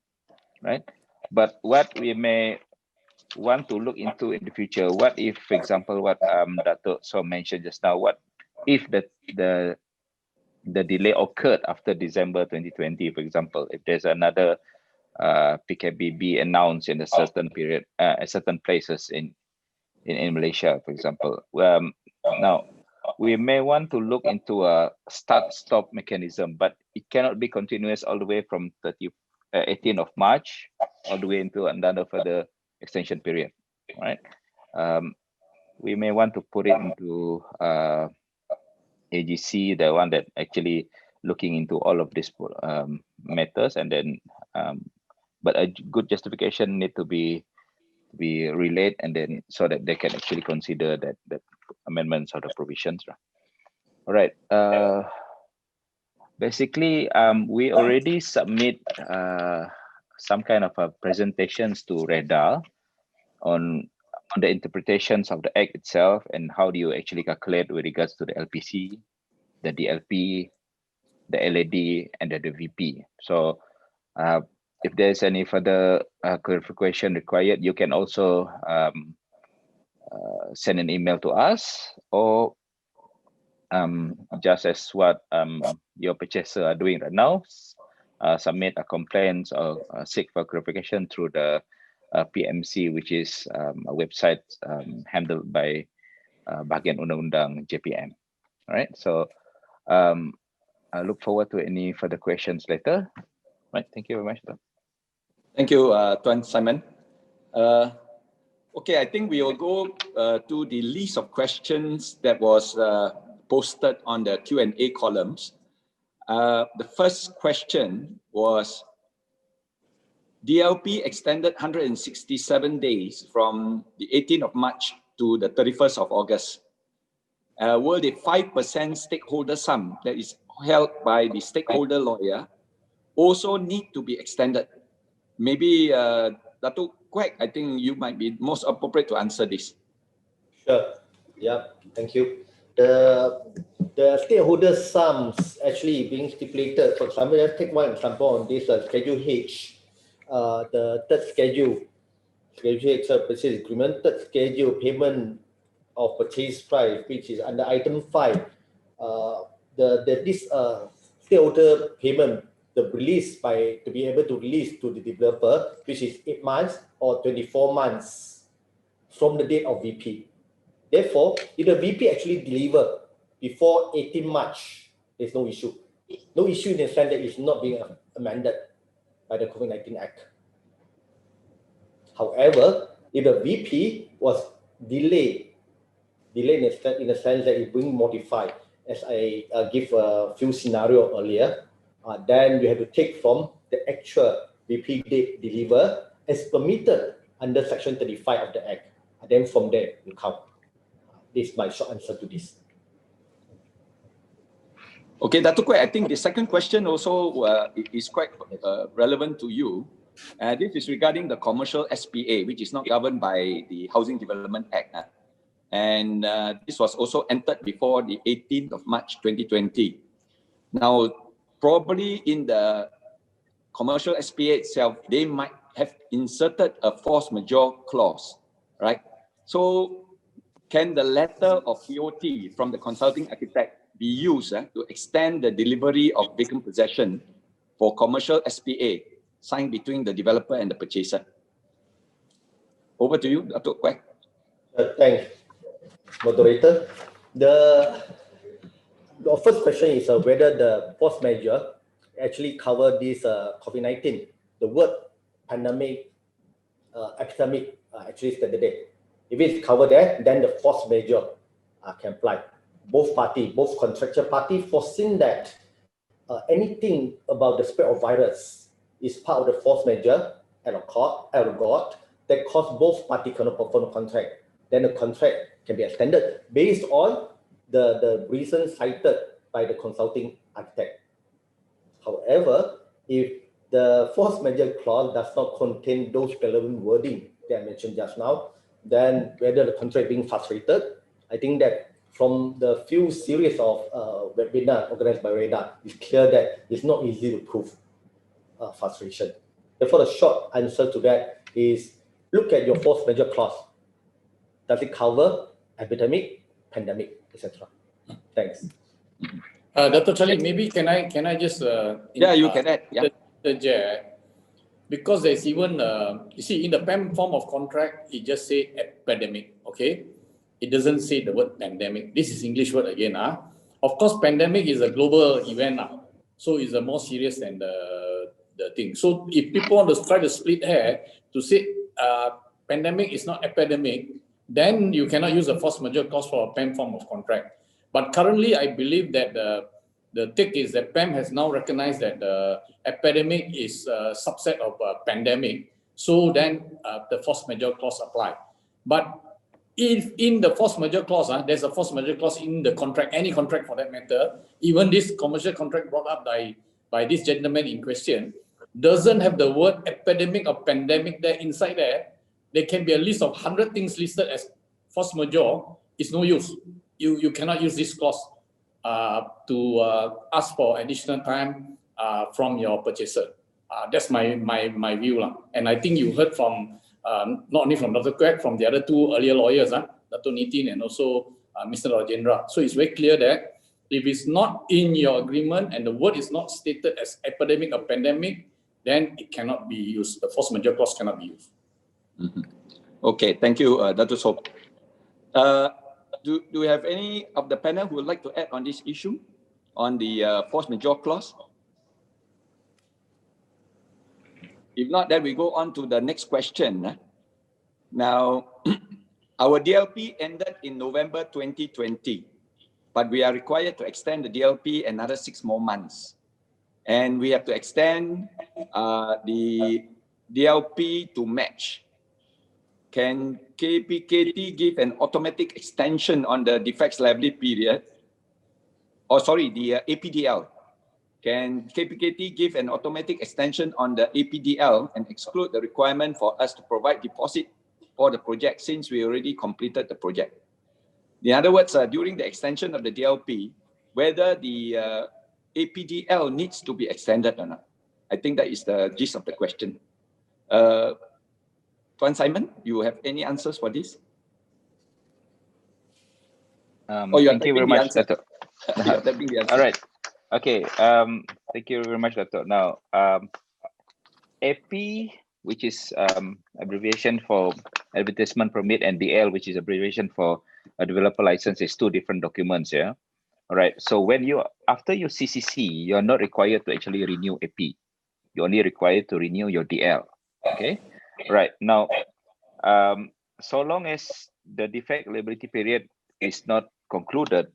S4: right? But what we may want to look into in the future, what if, for example, what Dato mentioned just now, what if the delay occurred after December 2020, for example, if there's another PKBB announced in a certain period, at certain places in Malaysia, for example. Now, we may want to look into a start-stop mechanism, but it cannot be continuous all the way from 18th of March all the way into another further extension period, right? We may want to put it into AGC, the one that actually looking into all of these matters, and then but a good justification need to be relayed, and then so that they can actually consider that amendments of the provisions, right? All right. Basically, we already submit some kind of presentations to REHDA on the interpretations of the Act itself and how do you actually calculate with regards to the LPC, the DLP, the LAD, and the VP. So if there's any further clarification required, you can also send an email to us, or just as what your purchaser are doing right now, submit a complaint or seek for clarification through the PMC, which is a website handled by Bahagian Undang-Undang JPM. All right, so I look forward to any further questions later. Right, thank you very much.
S1: Thank you, Tuan Simon. Okay, I think we will go to the list of questions that was posted on the Q&A columns. The first question was, DLP extended 167 days from the 18th of March to the 31st of August. Will the 5% stakeholder sum that is held by the stakeholder lawyer also need to be extended? Maybe Datuk Kuek, I think you might be most appropriate to answer this.
S2: Sure. Yeah, thank you. The stakeholder sums actually being stipulated. For example, let's take one example on this Schedule H, the third schedule H purchase agreement, third schedule payment of purchase price, which is under item 5. This stakeholder payment, the release to be able to release to the developer, which is 8 months or 24 months from the date of VP. Therefore, if the VP actually deliver before 18 March, there's no issue. No issue in the sense that it's not being amended by the COVID-19 Act. However, if the VP was delayed in the sense that it's being modified, as I give a few scenarios earlier, then you have to take from the actual VP date deliver as permitted under Section 35 of the Act. And then from there, you count. This is my short answer to this.
S1: Okay, Datuk Kuek, I think the second question also is quite relevant to you. This is regarding the commercial SPA, which is not governed by the Housing Development Act. And this was also entered before the 18th of March 2020. Now, probably in the commercial SPA itself, they might have inserted a force majeure clause, right? So, can the letter of TOT from the consulting architect be used to extend the delivery of vacant possession for commercial SPA signed between the developer and the purchaser? Over to you, Datuk Kuek.
S2: Thanks, Moderator. The first question is whether the force majeure actually cover this COVID-19. The word pandemic, epidemic actually stated there. If it's covered there, then the force majeure can apply. Both parties, both contractual parties, foreseen that anything about the spread of virus is part of the force majeure out of God that cause both parties cannot perform the contract. Then the contract can be extended based on the reason cited by the consulting architect. However, if the force majeure clause does not contain those relevant wording that I mentioned just now, then whether the contract being frustrated, I think that from the few series of webinars organized by REHDA, it's clear that it's not easy to prove frustration. Therefore, the short answer to that is look at your force majeure clause. Does it cover epidemic, pandemic, etc.? Thanks.
S5: Dr. Charlie, maybe can I just
S1: yeah, you can add. Yeah.
S5: Because there's even you see in the PAM form of contract, it just say epidemic. Okay, it doesn't say the word pandemic. This is English word again. Of course, pandemic is a global event so it's a more serious than the thing. So if people want to try to split hair to say pandemic is not epidemic, then you cannot use a force majeure clause for a PAM form of contract. But currently, I believe that the take is that PAM has now recognized that the epidemic is a subset of a pandemic. So then the force majeure clause apply. But if in the force majeure clause, there's a force majeure clause in the contract, any contract for that matter, even this commercial contract brought up by this gentleman in question, doesn't have the word epidemic or pandemic there inside there. There can be a list of 100 things listed as force majeure. It's no use. You cannot use this clause to ask for additional time from your purchaser. That's my view. And I think you heard from, not only from Dr. Kuek, from the other two earlier lawyers, Dato Nitin and also Mr. Rajendra. So it's very clear that if it's not in your agreement and the word is not stated as epidemic or pandemic, then it cannot be used. The force majeure clause cannot be used.
S1: Mm-hmm. Okay, thank you, Dr. Soam. Do we have any of the panel who would like to add on this issue, on the force majeure clause? If not, then we go on to the next question. Now, our DLP ended in November 2020, but we are required to extend the DLP another 6 more months. And we have to extend the DLP to match can KPKT give an automatic extension on the defects liability period? Or sorry, the APDL. Can KPKT give an automatic extension on the APDL and exclude the requirement for us to provide deposit for the project since we already completed the project? In other words, during the extension of the DLP, whether the APDL needs to be extended or not. I think that is the gist of the question. Tuan Simon, you have any answers for this?
S4: Thank you very much, Dato.
S1: All
S4: right. Okay. Thank you very much, Dato. Now, AP, which is abbreviation for advertisement permit, and DL, which is abbreviation for a developer license, is two different documents. Yeah. All right. So when after your CCC, you're not required to actually renew AP. You're only required to renew your DL. Okay. Right. Now, so long as the defect liability period is not concluded,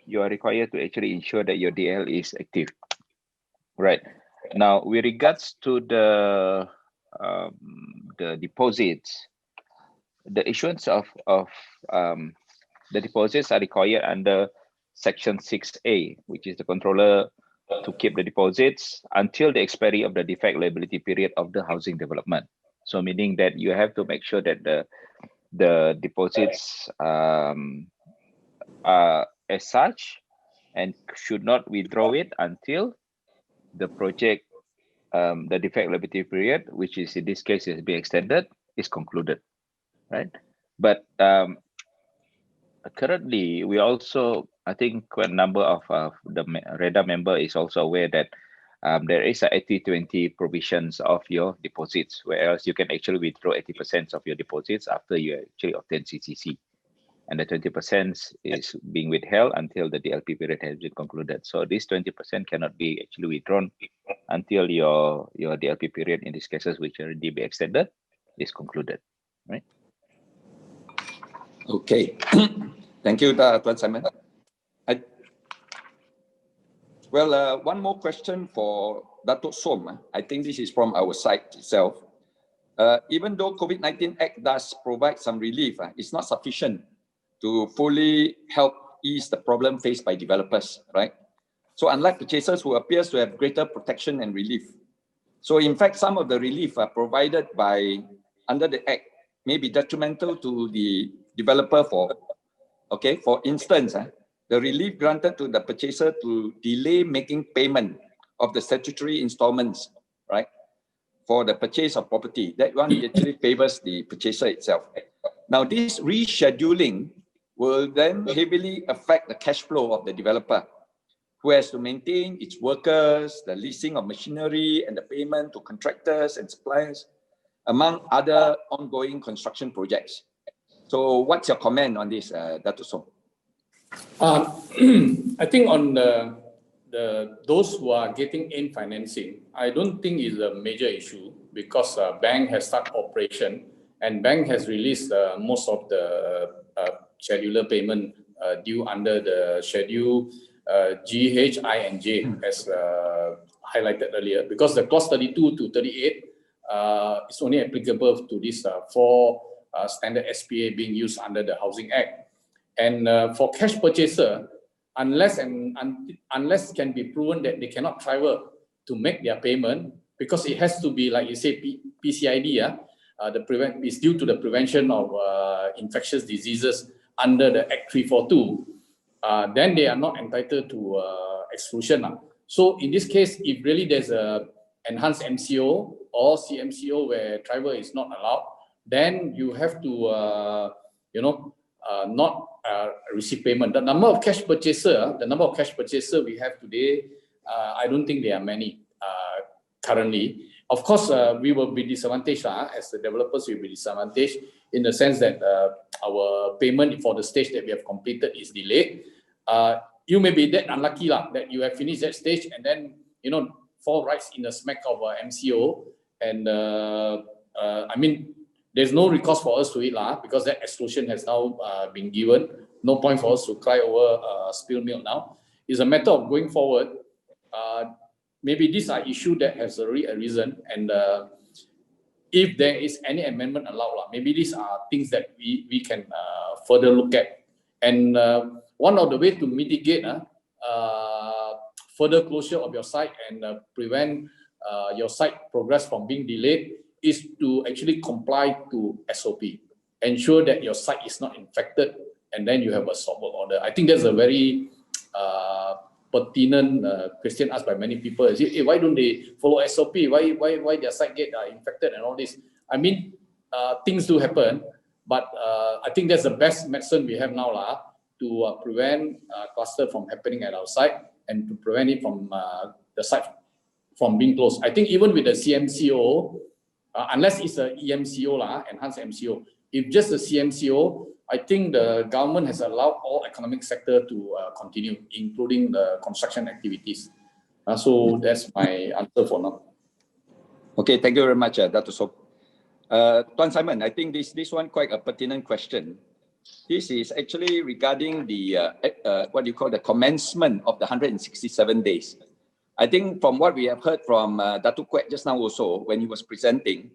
S4: you are required to actually ensure that your DL is active. Right. Now, with regards to the deposits, the issuance of the deposits are required under Section 6A, which is the controller to keep the deposits until the expiry of the defect liability period of the housing development. So meaning that you have to make sure that the deposits are as such and should not withdraw it until the project, the defect liability period, which is in this case is being extended, is concluded, right? But currently, we also, I think quite a number of the REHDA member is also aware that there is a 80-20 provisions of your deposits, whereas you can actually withdraw 80% of your deposits after you actually obtain CCC. And the 20% is being withheld until the DLP period has been concluded. So this 20% cannot be actually withdrawn until your DLP period, in these cases, which already be extended, is concluded, right?
S1: Okay. Thank you, Tuan Simon. One more question for Datuk Soam. I think this is from our side itself. Even though COVID-19 Act does provide some relief, it's not sufficient to fully help ease the problem faced by developers, right? So unlike purchasers who appears to have greater protection and relief. So in fact, some of the relief provided under the Act may be detrimental to the developer for instance, the relief granted to the purchaser to delay making payment of the statutory installments, right, for the purchase of property. That one actually favors the purchaser itself. Now, this rescheduling will then heavily affect the cash flow of the developer, who has to maintain its workers, the leasing of machinery, and the payment to contractors and suppliers, among other ongoing construction projects. So what's your comment on this, Dato' Soam?
S5: I think on those who are getting in financing, I don't think is a major issue because bank has started operation and bank has released most of the scheduler payment due under the schedule G, H, I, and J as highlighted earlier, because the clause 32 to 38 is only applicable to these four standard SPA being used under the Housing Act. And for cash purchaser, unless can be proven that they cannot travel to make their payment, because it has to be, like you say, PCID, is due to the prevention of infectious diseases under the Act 342, then they are not entitled to exclusion. So in this case, if really there's a enhanced MCO or CMCO where travel is not allowed, then you have to, not receive payment. The number of cash purchaser we have today, I don't think there are many currently. Of course, we will be disadvantaged as the developers will be disadvantaged in the sense that our payment for the stage that we have completed is delayed. You may be that unlucky that you have finished that stage and then fall right in the smack of MCO, and I mean, there's no recourse for us to it because that exclusion has now been given. No point for us to cry over spilled milk now. It's a matter of going forward. Maybe these are issues that has already arisen, and if there is any amendment allowed, maybe these are things that we can further look at. And one of the ways to mitigate further closure of your site and prevent your site progress from being delayed is to actually comply to SOP. Ensure that your site is not infected, and then you have a stop work order. I think that's a very pertinent question asked by many people. Is hey, why don't they follow SOP? Why their site get infected and all this? I mean, things do happen, but I think that's the best medicine we have now to prevent cluster from happening at our site and to prevent it from the site from being closed. I think even with the CMCO, unless it's a EMCO enhanced MCO, if just the CMCO, I think the government has allowed all economic sector to continue, including the construction activities. So that's my answer for now.
S1: Okay, thank you very much, Dato Soam. Tuan Simon, I think this one quite a pertinent question. This is actually regarding the what you call the commencement of the 167 days. I think from what we have heard from Datuk Kuek just now also, when he was presenting,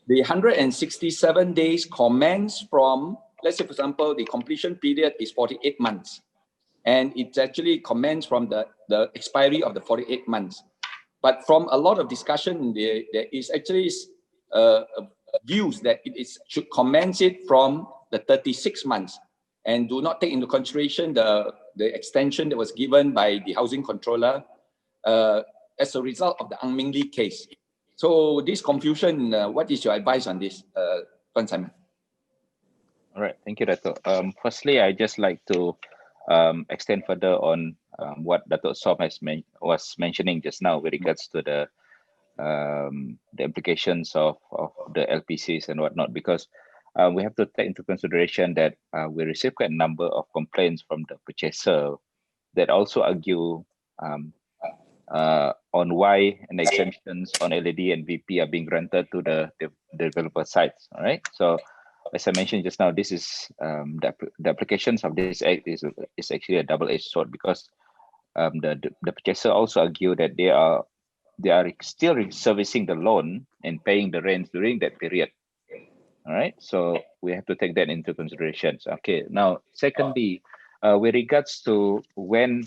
S1: the 167 days commence from, let's say for example, the completion period is 48 months. And it's actually commenced from the expiry of the 48 months. But from a lot of discussion, there is actually views that should commence it from the 36 months and do not take into consideration the extension that was given by the housing controller as a result of the Meng case. So this confusion, what is your advice on this, Tuan Simon?
S4: All right, thank you, Dato. Firstly, I just like to extend further on what Dato Soam was mentioning just now with regards to the implications of the LPCs and whatnot, because we have to take into consideration that we received quite a number of complaints from the purchaser that also argue on why an exemptions on LED and VP are being granted to the developer sites. All right, so as I mentioned just now, this is the applications of this act is actually a double-edged sword, because the purchaser also argue that they are still servicing the loan and paying the rent during that period. All right, so we have to take that into consideration. Okay, now secondly, with regards to when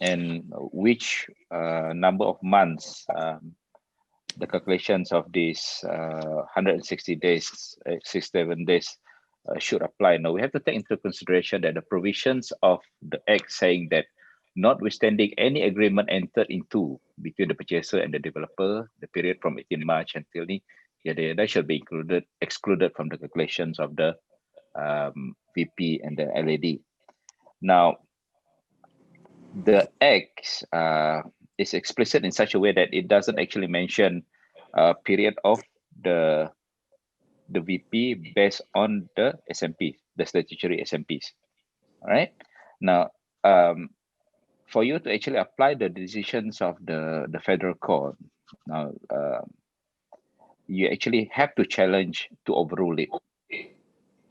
S4: and which number of months the calculations of these 160 days, 67 days should apply. Now we have to take into consideration that the provisions of the Act saying that notwithstanding any agreement entered into between the purchaser and the developer, the period from 18 March until that should be excluded from the calculations of the VP and the LED. Now, the Act is explicit in such a way that it doesn't actually mention a period of the VP based on the SMP, the statutory SMPs. All right. Now, for you to actually apply the decisions of the federal court, now you actually have to challenge to overrule it.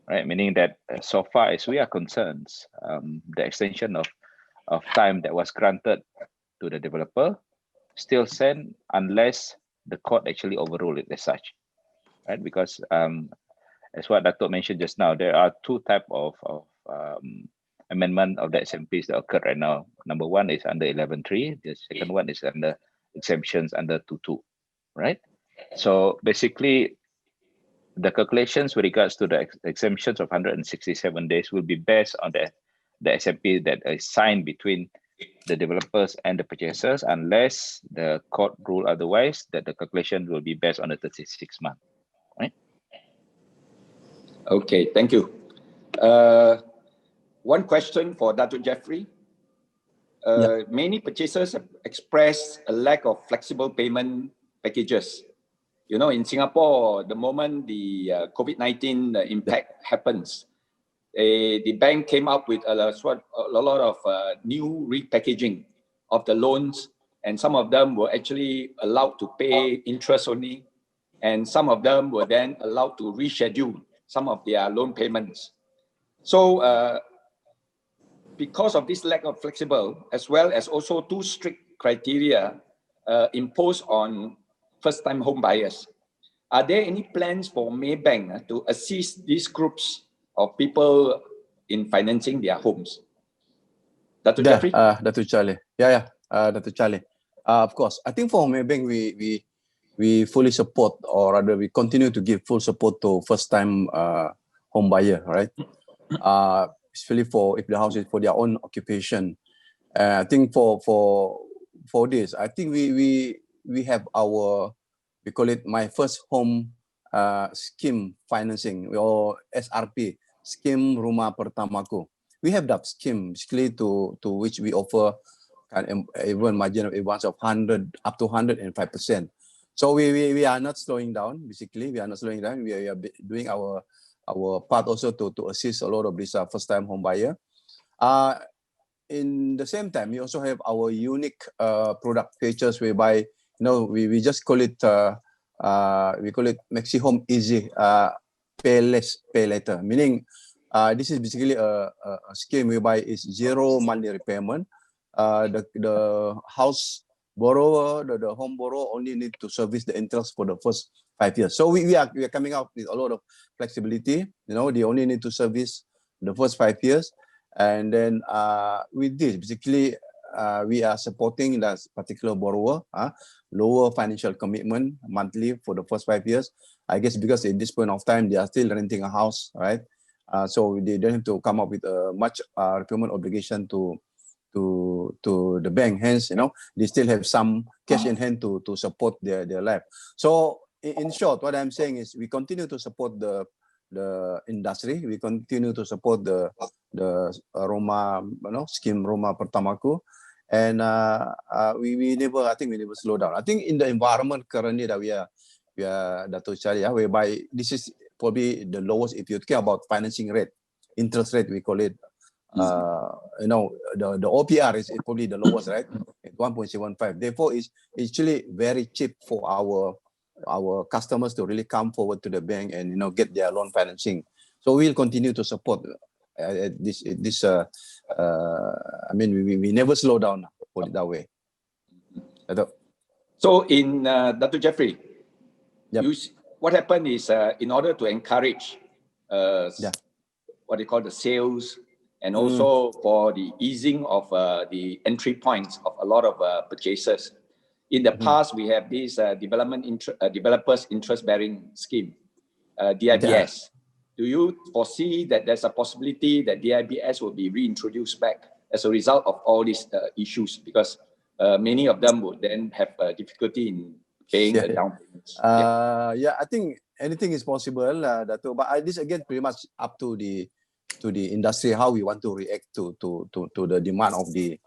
S4: Right, meaning that so far as we are concerned, the extension of time that was granted to the developer still stand unless the court actually overrule it as such, right? Because as what Dato mentioned just now, there are two types of amendment of the SMPs that occurred right now. Number one is under 11.3. The second one is under exemptions under 2.2, right? So basically, the calculations with regards to the exemptions of 167 days will be based on the SMP that is signed between the developers and the purchasers, unless the court rule otherwise, that the calculation will be based on the 36 months, right?
S1: Okay, thank you. One question for Dato Jeffry. Many purchasers have expressed a lack of flexible payment packages. You know, in Singapore, the moment the COVID-19 impact happens, the bank came up with a lot of new repackaging of the loans, and some of them were actually allowed to pay interest only, and some of them were then allowed to reschedule some of their loan payments. So because of this lack of flexible, as well as also two strict criteria imposed on first-time home buyers, are there any plans for Maybank to assist these groups of people in financing their homes? Dato Jeffrey?
S3: Dato Charlie. Dato Charlie. Of course, I think for Maybank, we fully support, or rather we continue to give full support to first-time home buyer, right? Especially for if the house is for their own occupation. I think for this, I think we have our, we call it My First Home scheme financing, or SRP, scheme Rumah Pertamaku. We have that scheme basically to which we offer even margin of advance of 100 up to 105%. So we are not slowing down. Basically, we are not slowing down. We are doing our part also to assist a lot of these first-time home buyer. In the same time, we also have our unique product features whereby we just call it we call it Maxi Home Easy Pay Less Pay Later, meaning this is basically a scheme whereby it's zero monthly repayment. The house borrower, the home borrower only need to service the interest for the first 5 years. So we are coming out with a lot of flexibility. They only need to service the first 5 years. And then with this, basically, we are supporting that particular borrower, lower financial commitment monthly for the first 5 years. I guess because at this point of time, they are still renting a house, right? So they don't have to come up with a much repayment obligation to the bank. Hence, they still have some cash in hand to support their life. So in short, what I'm saying is we continue to support the industry. We continue to support the Roma, scheme Roma Pertamaku, and we never slow down. I think in the environment currently that we are Dato Charlie, whereby this is probably the lowest, if you care about financing rate, interest rate, we call it. The OPR is probably the lowest, right? At 1.75. Therefore, it's actually very cheap for our customers to really come forward to the bank and get their loan financing. So we'll continue to support this. I mean, we never slow down, put it that way.
S1: So in Dato Jeffrey,
S3: yep.
S1: What happened is in order to encourage what they call the sales, and also for the easing of the entry points of a lot of purchasers. In the past, we have this developers interest-bearing scheme, DIBS. Do you foresee that there's a possibility that DIBS will be reintroduced back as a result of all these issues? Because many of them would then have difficulty in paying the down payments.
S3: I think anything is possible, Dato. But this again pretty much up to the industry, how we want to react to the demand of the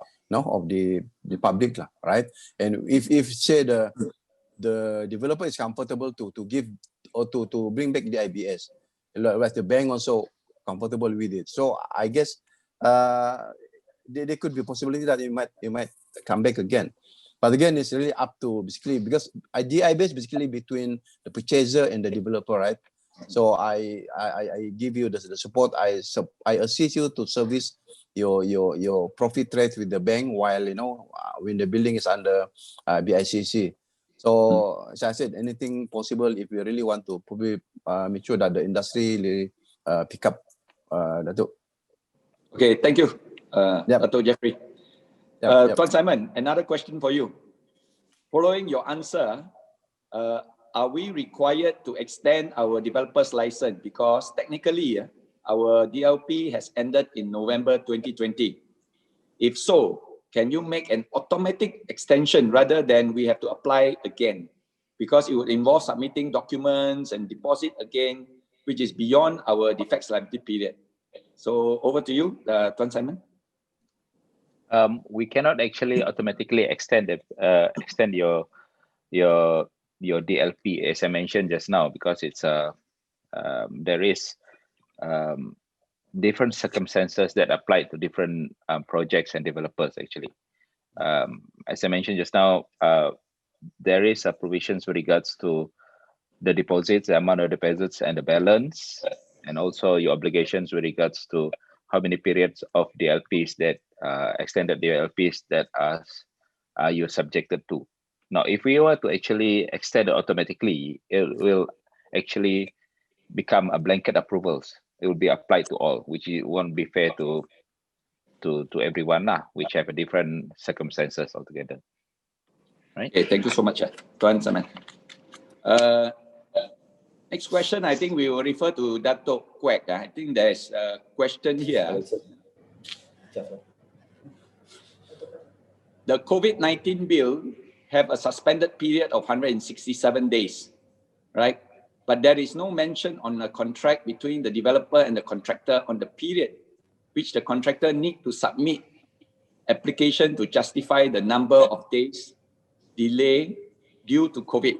S3: public, right? And if say the developer is comfortable to give or to bring back the IBS, whereas the bank also comfortable with it. So I guess there could be a possibility that it might come back again. But again, it's really up to basically, because IBS basically between the purchaser and the developer, right? So I give you the support. I assist you to service your profit rate with the bank while when the building is under BICC. So as I said, anything possible if we really want to probably make sure that the industry really pick up. Dato.
S1: Okay, thank you, Dato Jeffrey. Tuan Simon, another question for you. Following your answer, are we required to extend our developer's license? Because technically, our DLP has ended in November 2020. If so, can you make an automatic extension rather than we have to apply again? Because it would involve submitting documents and deposit again, which is beyond our defects liability period. So over to you, Tuan Simon.
S4: We cannot actually automatically extend your DLP, as I mentioned just now, because it's there is different circumstances that apply to different projects and developers actually. As I mentioned just now, there is a provisions with regards to the deposits, the amount of deposits and the balance, and also your obligations with regards to how many periods of DLPs that extended DLPs that are you subjected to. Now, if we were to actually extend it automatically, it will actually become a blanket approvals. It will be applied to all, which won't be fair to everyone lah, which have a different circumstances altogether. Right?
S1: Okay, thank you so much, Tuan Saman. Next question, I think we will refer to Dato Kuek. I think there's a question here. The COVID-19 bill have a suspended period of 167 days, right? But there is no mention on a contract between the developer and the contractor on the period which the contractor need to submit application to justify the number of days delay due to COVID.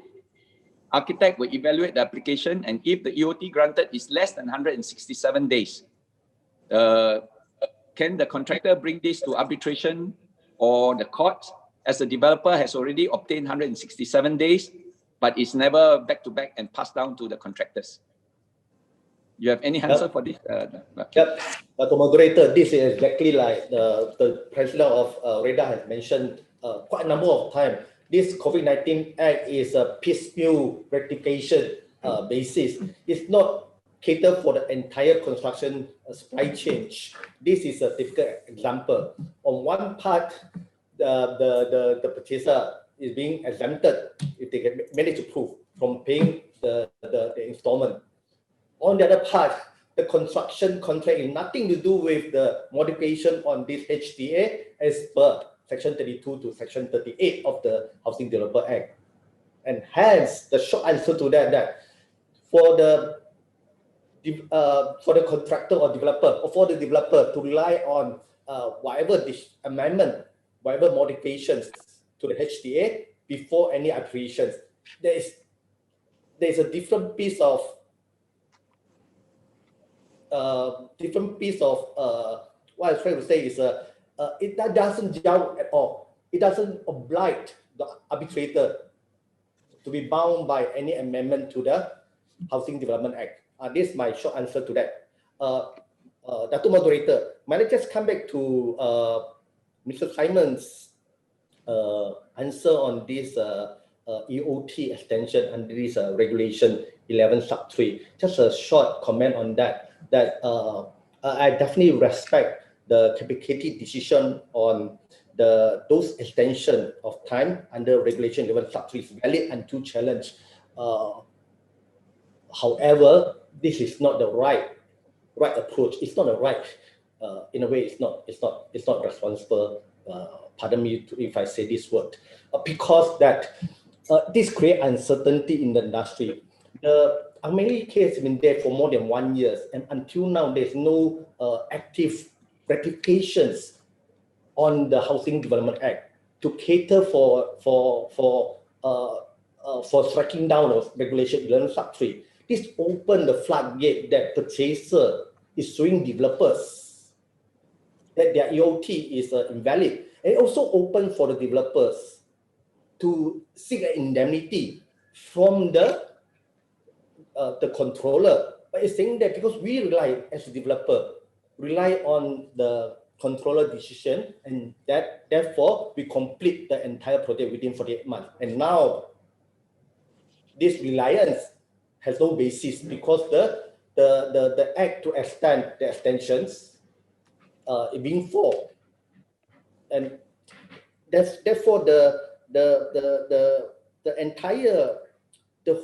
S1: Architect will evaluate the application, and if the EOT granted is less than 167 days, can the contractor bring this to arbitration or the court, as the developer has already obtained 167 days, but is never back-to-back and passed down to the contractors? You have any answer for this?
S2: Yep, Dato Moderator, this is exactly like the President of REHDA has mentioned quite a number of times. This COVID-19 Act is a piecemeal rectification basis. It's not catered for the entire construction supply chain. This is a typical example. On one part, the purchaser is being exempted if they can manage to prove from paying the installment. On the other part, the construction contract is nothing to do with the modification on this HDA as per Section 32 to Section 38 of the Housing Developer Act. And hence, the short answer to that for the contractor or developer, or for the developer to rely on whatever this amendment, whatever modifications to the HDA before any applications, there's a different piece of what I'm trying to say is it doesn't gel at all. It doesn't oblige the arbitrator to be bound by any amendment to the Housing Development Act. This is my short answer to that. Dato Moderator, might I just come back to Mr. Simon's answer on this EOT extension under this regulation 11(3). Just a short comment on that. I definitely respect the KPKT decision on those extension of time under regulation 11(3) is valid until challenged. However, this is not the right approach. It's not the right. In a way, it's not responsible. Pardon me if I say this word, because that this creates uncertainty in the industry. The Ameli case has been there for more than 1 year, and until now there's no active rectifications on the Housing Development Act to cater for striking down of regulation 11(3). This opened the floodgate that purchaser is suing developers that their EOT is invalid, and also open for the developers to seek an indemnity from the controller. But it's saying that because we rely as a developer on the controller decision, and that therefore we complete the entire project within 48 months. And now this reliance has no basis because the act to extend the extensions is being fought, and therefore the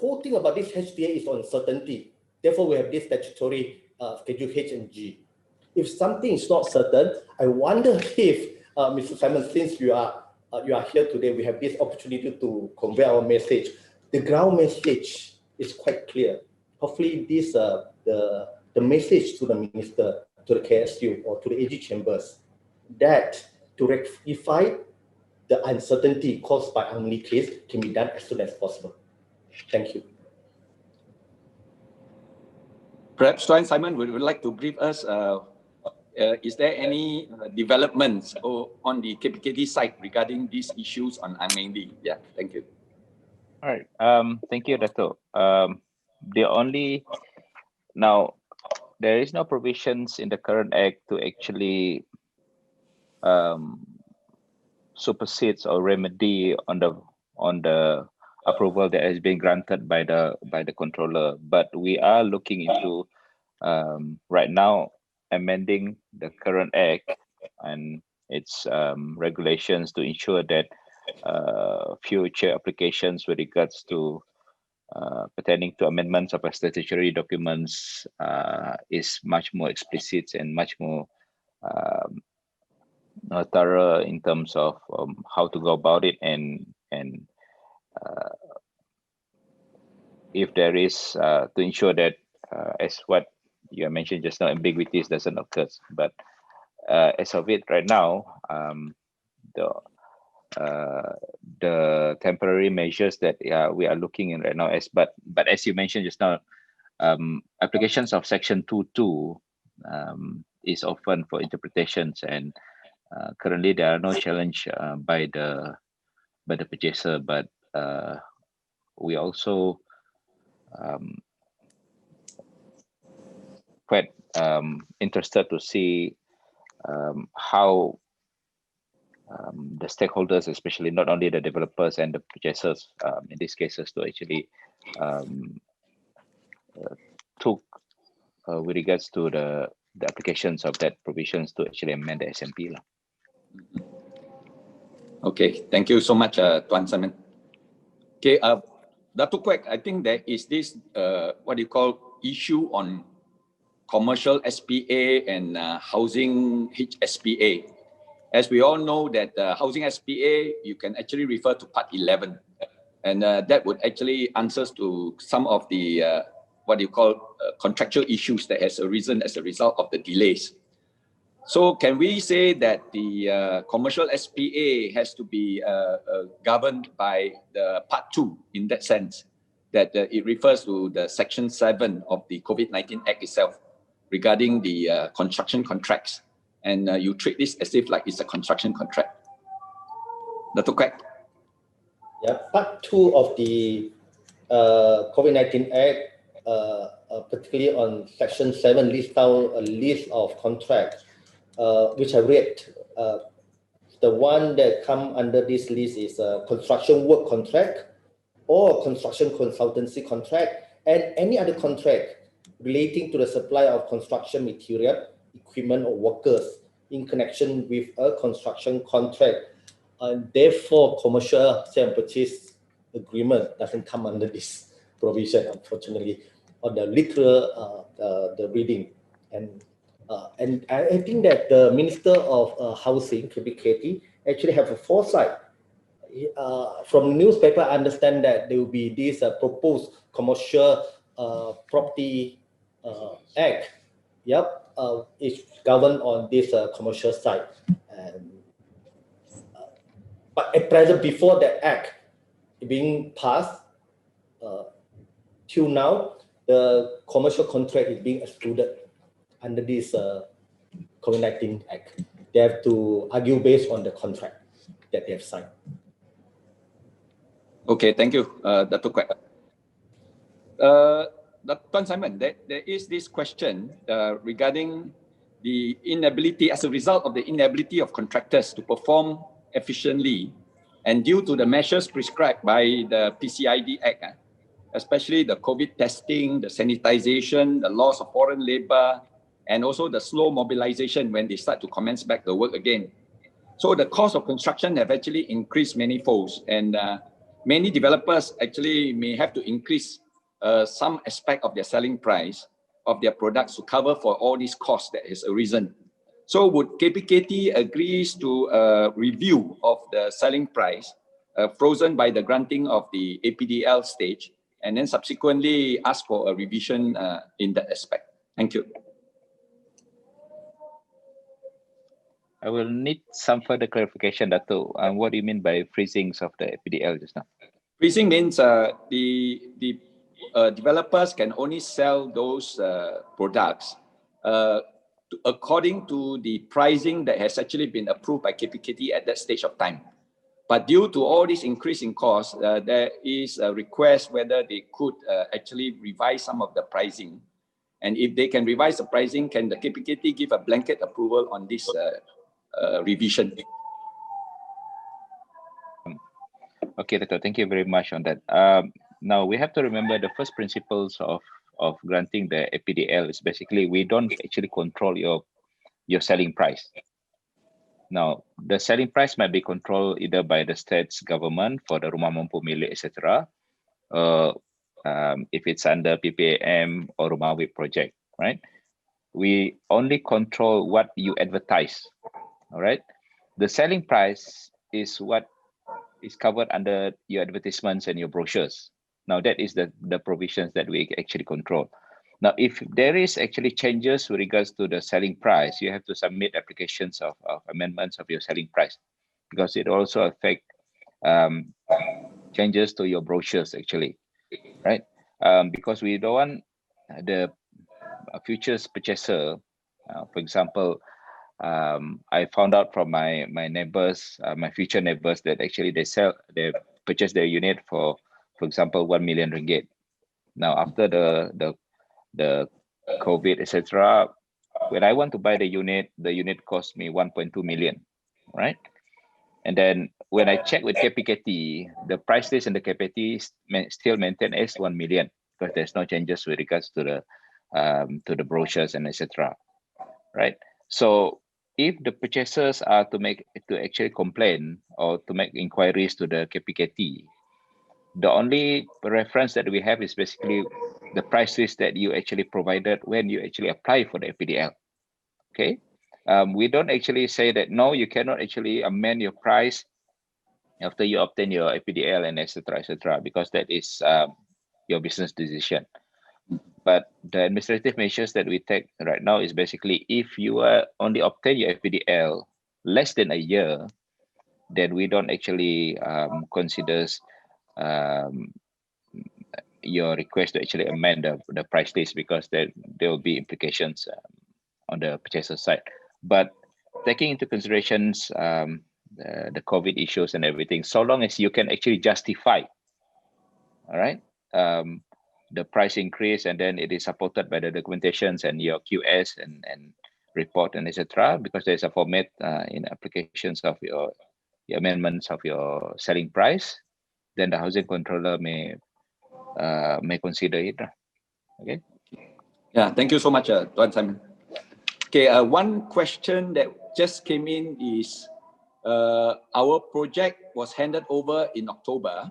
S2: whole thing about this HDA is uncertainty. Therefore, we have this statutory Schedule H and G. If something is not certain, I wonder if Mr. Simon, since you are here today, we have this opportunity to convey our message. The ground message is quite clear. Hopefully, this the message to the minister, to the KSU, or to the AG chambers, that to rectify the uncertainty caused by Ameli case can be done as soon as possible. Thank you.
S1: Perhaps Tuan Simon would like to brief us. Is there any developments on the KPKT side regarding these issues on Ameli? Yeah, thank you.
S4: All right. Thank you, Dato. Now there is no provisions in the current act to actually supersedes or remedy on the on the approval that has been granted by the controller. But we are looking into right now amending the current act and its regulations to ensure that future applications with regards to pertaining to amendments of statutory documents is much more explicit and much more thorough in terms of how to go about it, and if there is to ensure that as what you mentioned just now, ambiguities doesn't occur. But as of it right now, the temporary measures that we are looking in right now, but as you mentioned just now, applications of Section 2.2 is open for interpretations, and currently there are no challenge by the purchaser, but we also quite interested to see how the stakeholders, especially not only the developers and the purchasers, in these cases, to actually took with regards to the applications of that provisions to actually amend the SMP.
S1: Okay, thank you so much, Tuan Simon. Okay, Datuk Kuek, I think there is this what you call issue on commercial SPA and housing HSPA. As we all know that housing SPA, you can actually refer to Part 11, and that would actually answers to some of the what you call contractual issues that has arisen as a result of the delays. So can we say that the commercial SPA has to be governed by the Part 2 in that sense, that it refers to the Section 7 of the COVID-19 Act itself regarding the construction contracts, and you treat this as if like it's a construction contract? Dato' Kuek?
S2: Yeah, Part 2 of the COVID-19 Act, particularly on Section 7, lists down a list of contracts, which I read. The one that come under this list is a construction work contract or construction consultancy contract, and any other contract relating to the supply of construction material, equipment, or workers in connection with a construction contract. And therefore, commercial sale and purchase agreement doesn't come under this provision, unfortunately, on the literal the reading. And I think that the Minister of Housing, KBKT, actually have a foresight. From newspaper, I understand that there will be this proposed commercial property act. Yep, it's governed on this commercial side. And, but at present, before that act being passed, till now, the commercial contract is being excluded under this COVID-19 Act. They have to argue based on the contract that they have signed.
S1: Okay, thank you, Dato' Kuek. Tuan Simon, there is this question regarding the inability, as a result of the inability of contractors to perform efficiently, and due to the measures prescribed by the PCID Act, especially the COVID testing, the sanitization, the loss of foreign labor, and also the slow mobilization when they start to commence back the work again. So the cost of construction have actually increased many folds, and many developers actually may have to increase some aspect of their selling price of their products to cover for all these costs that has arisen. So would KPKT agrees to a review of the selling price frozen by the granting of the APDL stage, and then subsequently ask for a revision in that aspect? Thank you.
S4: I will need some further clarification, Dato. What do you mean by freezings of the APDL just now?
S1: Freezing means the developers can only sell those products according to the pricing that has actually been approved by KPKT at that stage of time. But due to all this increase in costs, there is a request whether they could actually revise some of the pricing. And if they can revise the pricing, can the KPKT give a blanket approval on this revision?
S4: Okay, Dato, thank you very much on that. Now we have to remember the first principles of granting the APDL is basically we don't actually control your selling price. Now, the selling price might be controlled either by the state's government for the rumah mampu milik, etc. If it's under PPAM or rumah wib project, right? We only control what you advertise, all right? The selling price is what is covered under your advertisements and your brochures. Now, that is the provisions that we actually control. Now, if there is actually changes with regards to the selling price, you have to submit applications of amendments of your selling price, because it also affects changes to your brochures actually, right? Because we don't want the futures purchaser, for example, I found out from my neighbors, my future neighbors, that actually they purchase their unit for example, 1 million ringgit. Now, after the COVID, etc., when I want to buy the unit cost me 1.2 million, right? And then when I check with KPKT, the price list and the KPKT still maintain as 1 million because there's no changes with regards to the brochures and etc. Right? So if the purchasers are to actually complain or to make inquiries to the KPKT, the only reference that we have is basically the price list that you actually provided when you actually apply for the APDL. Okay, we don't actually say that no, you cannot actually amend your price after you obtain your APDL and etc., because that is your business decision. But the administrative measures that we take right now is basically if you only obtain your APDL less than a year, then we don't actually consider your request to actually amend the price list, because there will be implications on the purchaser side. But taking into considerations the COVID issues and everything, so long as you can actually justify, all right, the price increase, and then it is supported by the documentations and your QS and report and etc., because there's a format in applications of your amendments of your selling price, then the housing controller may consider it. Okay.
S1: Yeah, thank you so much, Tuan Simon. Okay, one question that just came in is our project was handed over in October,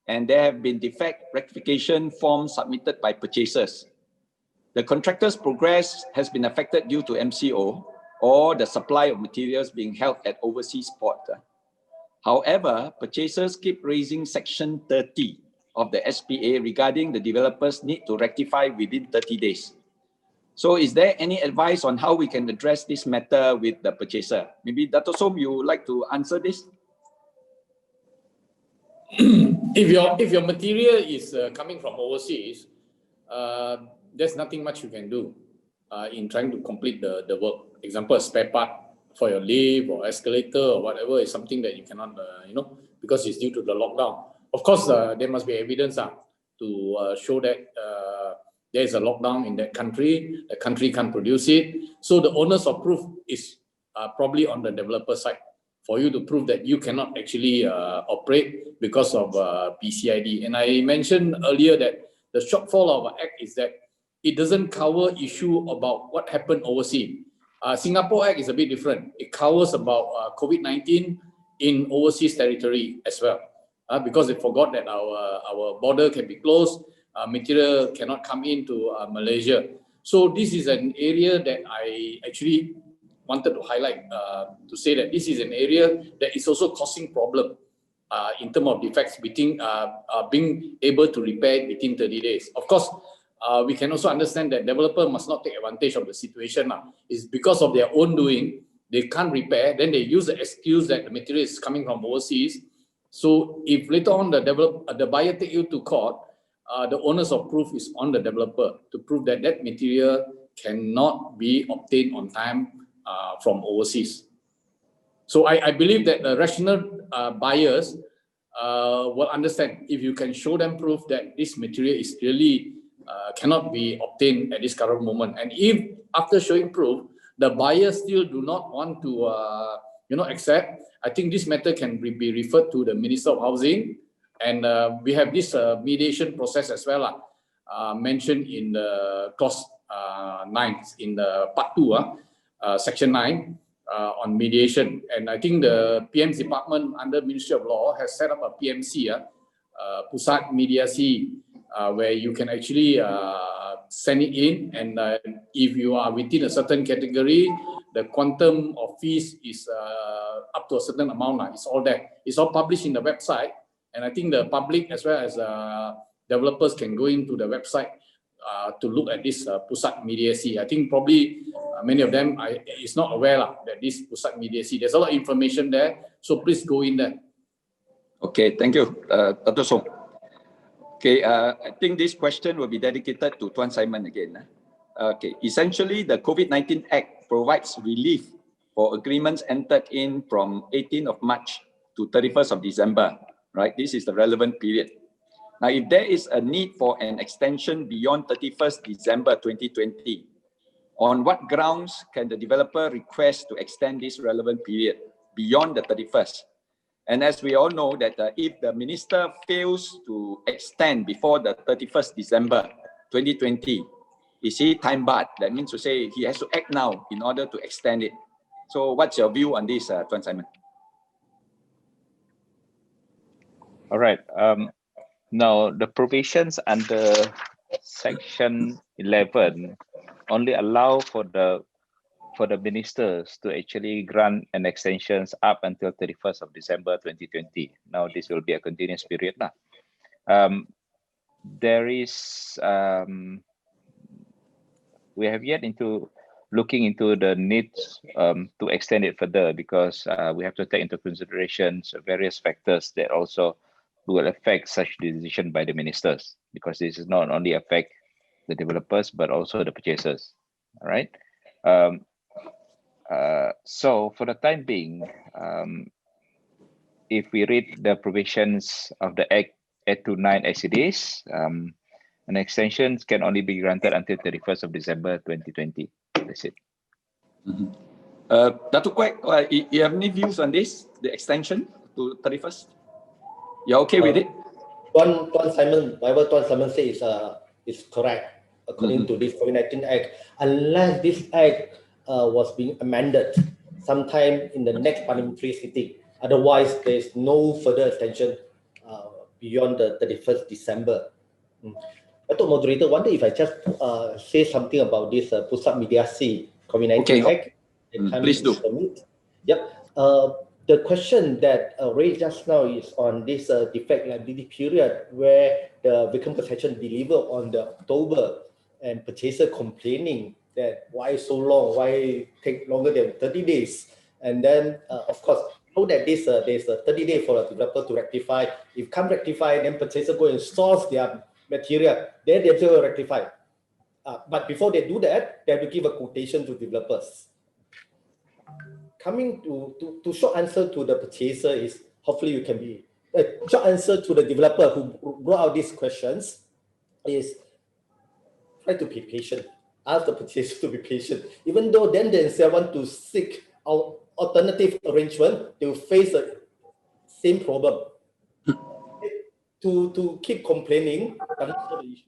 S1: and there have been defect rectification forms submitted by purchasers. The contractor's progress has been affected due to MCO or the supply of materials being held at overseas port. However, purchasers keep raising Section 30 of the SPA regarding the developers need to rectify within 30 days. So is there any advice on how we can address this matter with the purchaser? Maybe Dato Soam, you would like to answer this?
S5: If your material is coming from overseas, there's nothing much you can do in trying to complete the work. Example, a spare part for your lift or escalator or whatever is something that you cannot, because it's due to the lockdown. Of course, there must be evidence to show that there is a lockdown in that country, the country can't produce it. So the onus of proof is probably on the developer side for you to prove that you cannot actually operate because of PCID. And I mentioned earlier that the shortfall of our act is that it doesn't cover issue about what happened overseas. Singapore Act is a bit different. It covers about COVID-19 in overseas territory as well, because they forgot that our border can be closed, material cannot come into Malaysia. So this is an area that I actually wanted to highlight to say that this is an area that is also causing problem in terms of defects being able to repair within 30 days. Of course, we can also understand that developer must not take advantage of the situation. It's because of their own doing, they can't repair, then they use the excuse that the material is coming from overseas. So if later on the buyer take you to court, the onus of proof is on the developer to prove that that material cannot be obtained on time from overseas. So I believe that the rational buyers will understand if you can show them proof that this material is really cannot be obtained at this current moment. And if after showing proof, the buyers still do not want to accept, I think this matter can be referred to the Minister of Housing, and we have this mediation process as well, mentioned in the clause 9 in the part 2, section 9 on mediation. And I think the PM's department under Ministry of Law has set up a PMC, Pusat Mediasi, where you can actually send it in, and if you are within a certain category, the quantum of fees is up to a certain amount. It's all there. It's all published in the website, and I think the public as well as developers can go into the website to look at this Pusat Mediasi. I think probably many of them is not aware that this Pusat Mediasi. There's a lot of information there, so please go in there. Okay, thank you, Dato Soam. Okay, I think this question will be dedicated to Tuan Simon again. Okay, essentially the COVID-19 Act provides relief for agreements entered in from 18th of March to 31st of December, right? This is the relevant period. Now, if there is a need for an extension beyond 31st December 2020, on what grounds can the developer request to extend this relevant period beyond the 31st? And as we all know that if the minister fails to extend before the 31st December 2020, is he time barred? That means to say he has to act now in order to extend it. So what's your view on this, Tuan Simon?
S4: All right. Now, the provisions under Section 11 only allow for the ministers to actually grant an extensions up until 31st of December 2020. Now, this will be a continuous period. There is, we have yet into looking into the needs to extend it further, because we have to take into consideration various factors that also will affect such decision by the ministers, because this is not only affect the developers, but also the purchasers, all right? So for the time being, if we read the provisions of the Act 829 as it is, an extension can only be granted until 31st of December 2020. That's it.
S1: Datuk Kuek, you have any views on this, the extension to 31st? You're okay with it?
S2: Tuan Simon, whatever Tuan Simon says is correct according to this COVID-19 Act, unless this Act was being amended sometime in the next parliamentary sitting. Otherwise, there's no further extension beyond the 31st December. Datuk Moderator, wonder if I just say something about this Pusat Mediasi COVID-19 Act.
S1: Please do.
S2: Yep. The question that raised just now is on this defect liability period, where the victim protection delivered on the October, and purchaser complaining that why so long, why take longer than 30 days. And then, of course, know that there's a 30 days for a developer to rectify. If can't rectify, then purchaser go and source their material, then they will rectify. But before they do that, they have to give a quotation to developers. Coming to short answer to the purchaser is, hopefully you can be, short answer to the developer who brought out these questions is, try to be patient. Ask the purchaser to be patient. Even though then they want to seek alternative arrangement, they will face the same problem. To keep complaining doesn't solve the issue.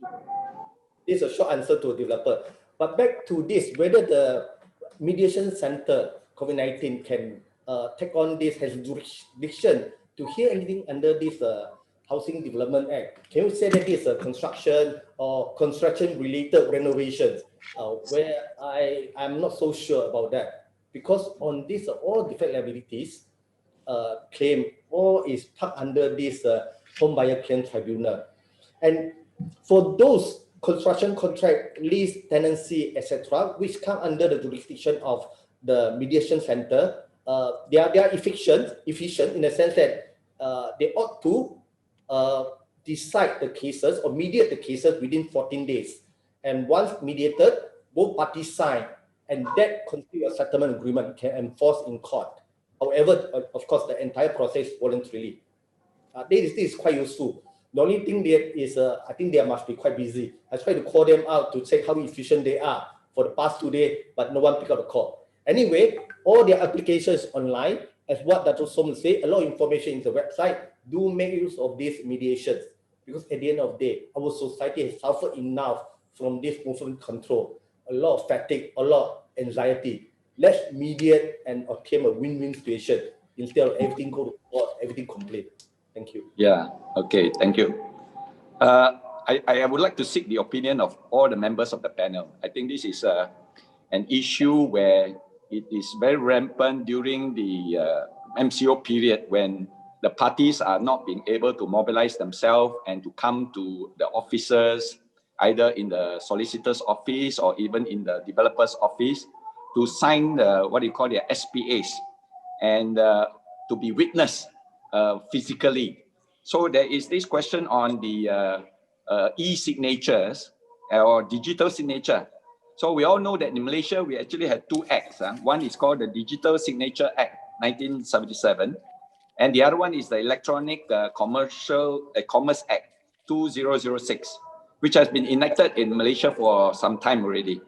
S2: This is a short answer to a developer. But back to this, whether the mediation center COVID-19 can take on this, has jurisdiction to hear anything under this Housing Development Act. Can you say that this is a construction or construction-related renovations? Where I'm not so sure about that, because on this all defect liabilities claim all is parked under this Home Buyer Claim Tribunal, and for those construction contract, lease, tenancy, etc., which come under the jurisdiction of the mediation center, they are efficient in the sense that they ought to decide the cases or mediate the cases within 14 days. And once mediated, both parties sign, and that constitutes a settlement agreement can enforce in court. However, of course, the entire process voluntarily. This is quite useful. The only thing there is, I think they must be quite busy. I tried to call them out to check how efficient they are for the past 2 days, but no one picked up the call. Anyway, all their applications online, as what Dato Soam said, a lot of information in the website. Do make use of these mediations, because at the end of the day, our society has suffered enough from this movement control. A lot of fatigue, a lot of anxiety. Let's mediate and obtain a win-win situation instead of everything go to court, everything complain. Thank you.
S1: Yeah, okay, thank you. I would like to seek the opinion of all the members of the panel. I think this is an issue where it is very rampant during the MCO period, when the parties are not being able to mobilize themselves and to come to the officers, either in the solicitor's office or even in the developer's office, to sign the, what you call their SPAs, and to be witnessed physically. So there is this question on the e-signatures or digital signature. So we all know that in Malaysia, we actually had two acts. One is called the Digital Signature Act, 1977. And the other one is the Electronic Commerce Act, 2006, which has been enacted in Malaysia for some time already.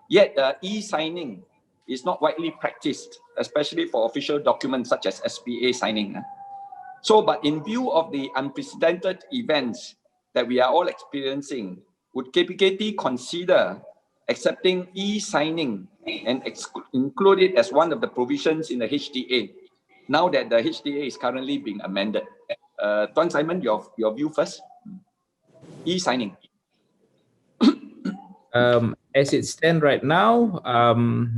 S1: Yet e-signing is not widely practiced, especially for official documents such as SPA signing. So, but in view of the unprecedented events that we are all experiencing, would KPKT consider accepting e-signing and include it as one of the provisions in the HDA, now that the HDA is currently being amended? Tuan Simon, your view first. E-signing.
S6: As it stands right now,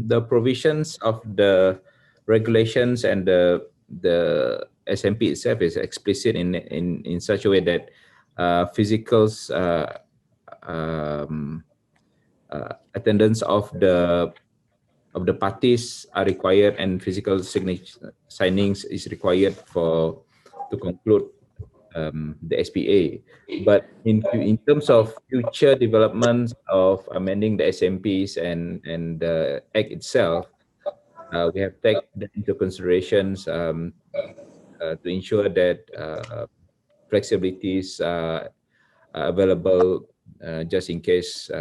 S6: the provisions of the regulations and the SMP itself is explicit in such a way that physicals attendance of the parties are required, and physical signings is required to conclude the SPA. But in terms of future developments of amending the SMPs and the Act itself, we have taken that into considerations to ensure that flexibilities are available just in case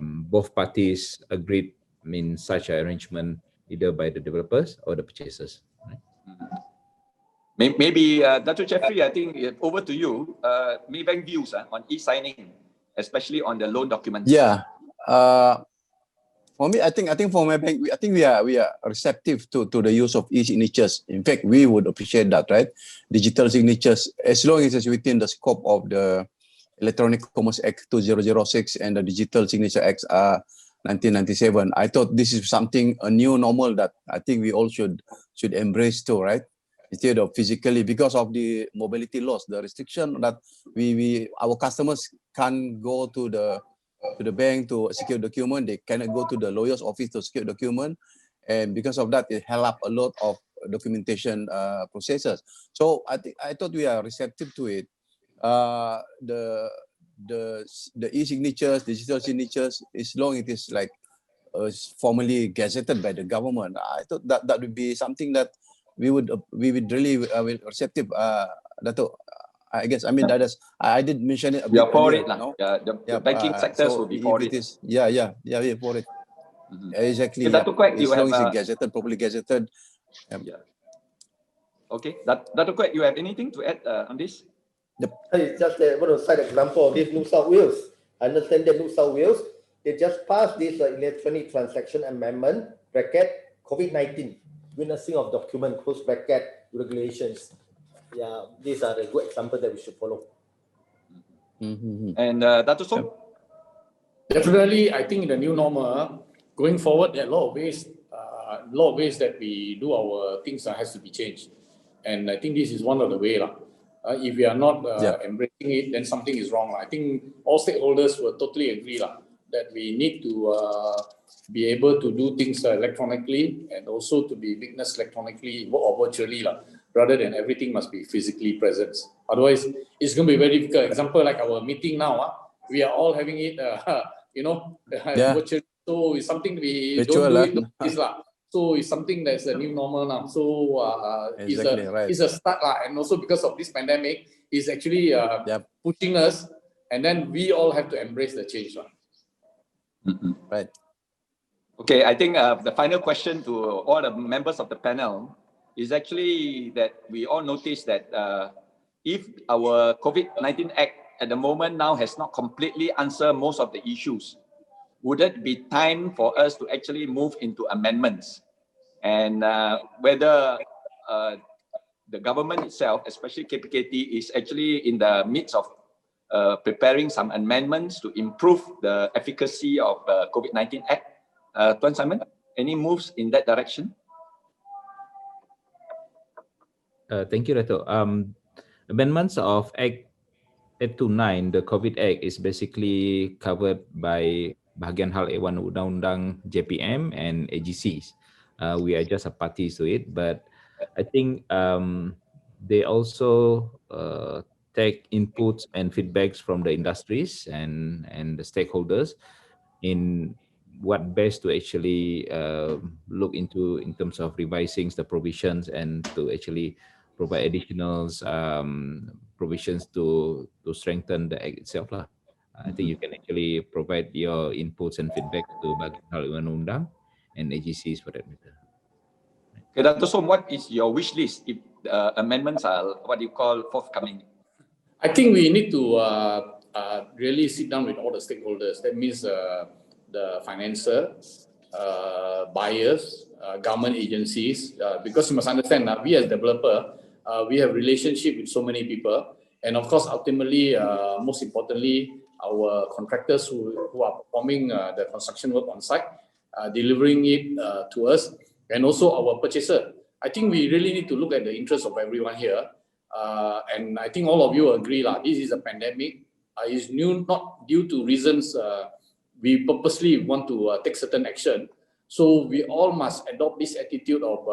S6: both parties agreed in such an arrangement, either by the developers or the purchasers.
S1: Maybe Dato Jeffry, I think over to you. Maybank views on e-signing, especially on the loan documents.
S3: Yeah. For me, I think for Maybank, I think we are receptive to the use of e-signatures. In fact, we would appreciate that, right? Digital signatures, as long as it's within the scope of the Electronic Commerce Act 2006 and the Digital Signature Act 1997. I thought this is something, a new normal that I think we all should embrace too, right? Instead of physically, because of the mobility loss, the restriction that our customers can't go to the bank to secure document, they cannot go to the lawyer's office to secure document, and because of that, it held up a lot of documentation processes. So I thought we are receptive to it. The e-signatures, digital signatures, as long as it is like formally gazetted by the government, I thought that would be something that we would really receptive. Dato, I guess, I mean, that is, I did mention it a bit earlier,
S1: no? The banking sectors will be for it.
S3: Yeah, for it. Exactly.
S1: Okay, Dato Kuek,
S3: as long as it's gazetted, properly gazetted.
S1: Yeah. Okay, Dato Kuek, you have anything to add on this?
S2: It's just one side example of this New South Wales. I understand that New South Wales, they just passed this electronic transaction amendment, bracket, COVID-19, witnessing of document, close bracket, regulations. Yeah, these are the good examples that we should follow.
S1: And Dato Soam?
S5: Definitely, I think the new normal, going forward, there are a lot of ways that we do our things has to be changed. And I think this is one of the ways. If we are not embracing it, then something is wrong. I think all stakeholders will totally agree that we need to be able to do things electronically, and also to be witnessed electronically or virtually, rather than everything must be physically present. Otherwise, it's going to be very difficult. Example, like our meeting now, we are all having it, virtually. So it's something we
S3: virtual,
S5: don't do it. So it's something that's a new normal now. So
S3: exactly,
S5: it's a start, and also because of this pandemic, it's actually pushing us, and then we all have to embrace the change.
S3: Right.
S1: Okay, I think the final question to all the members of the panel is actually that we all notice that if our COVID-19 Act at the moment now has not completely answered most of the issues, would it be time for us to actually move into amendments? And whether the government itself, especially KPKT, is actually in the midst of preparing some amendments to improve the efficacy of the COVID-19 Act. Tuan Simon, any moves in that direction?
S6: Thank you, Dato. Amendments of Act 829, the COVID Act, is basically covered by Bahagian Hal A1 Undang-Undang JPM and AGCs. We are just a parties to it, but I think they also take inputs and feedbacks from the industries and the stakeholders in what best to actually look into in terms of revising the provisions and to actually provide additional provisions to strengthen the act itself lah. I think you can actually provide your inputs and feedback to Bahagian Hal Undang-Undang and AGCs for that matter.
S1: Okay, Dato Soam, what is your wish list if amendments are what you call forthcoming?
S5: I think we need to really sit down with all the stakeholders. That means the financier, buyers, government agencies, because you must understand that we as developer, we have relationship with so many people, and of course, ultimately, most importantly, our contractors who are performing the construction work on site, delivering it to us, and also our purchaser. I think we really need to look at the interest of everyone here, and I think all of you agree lah. This is a pandemic. It's not due to reasons we purposely want to take certain action. So we all must adopt this attitude of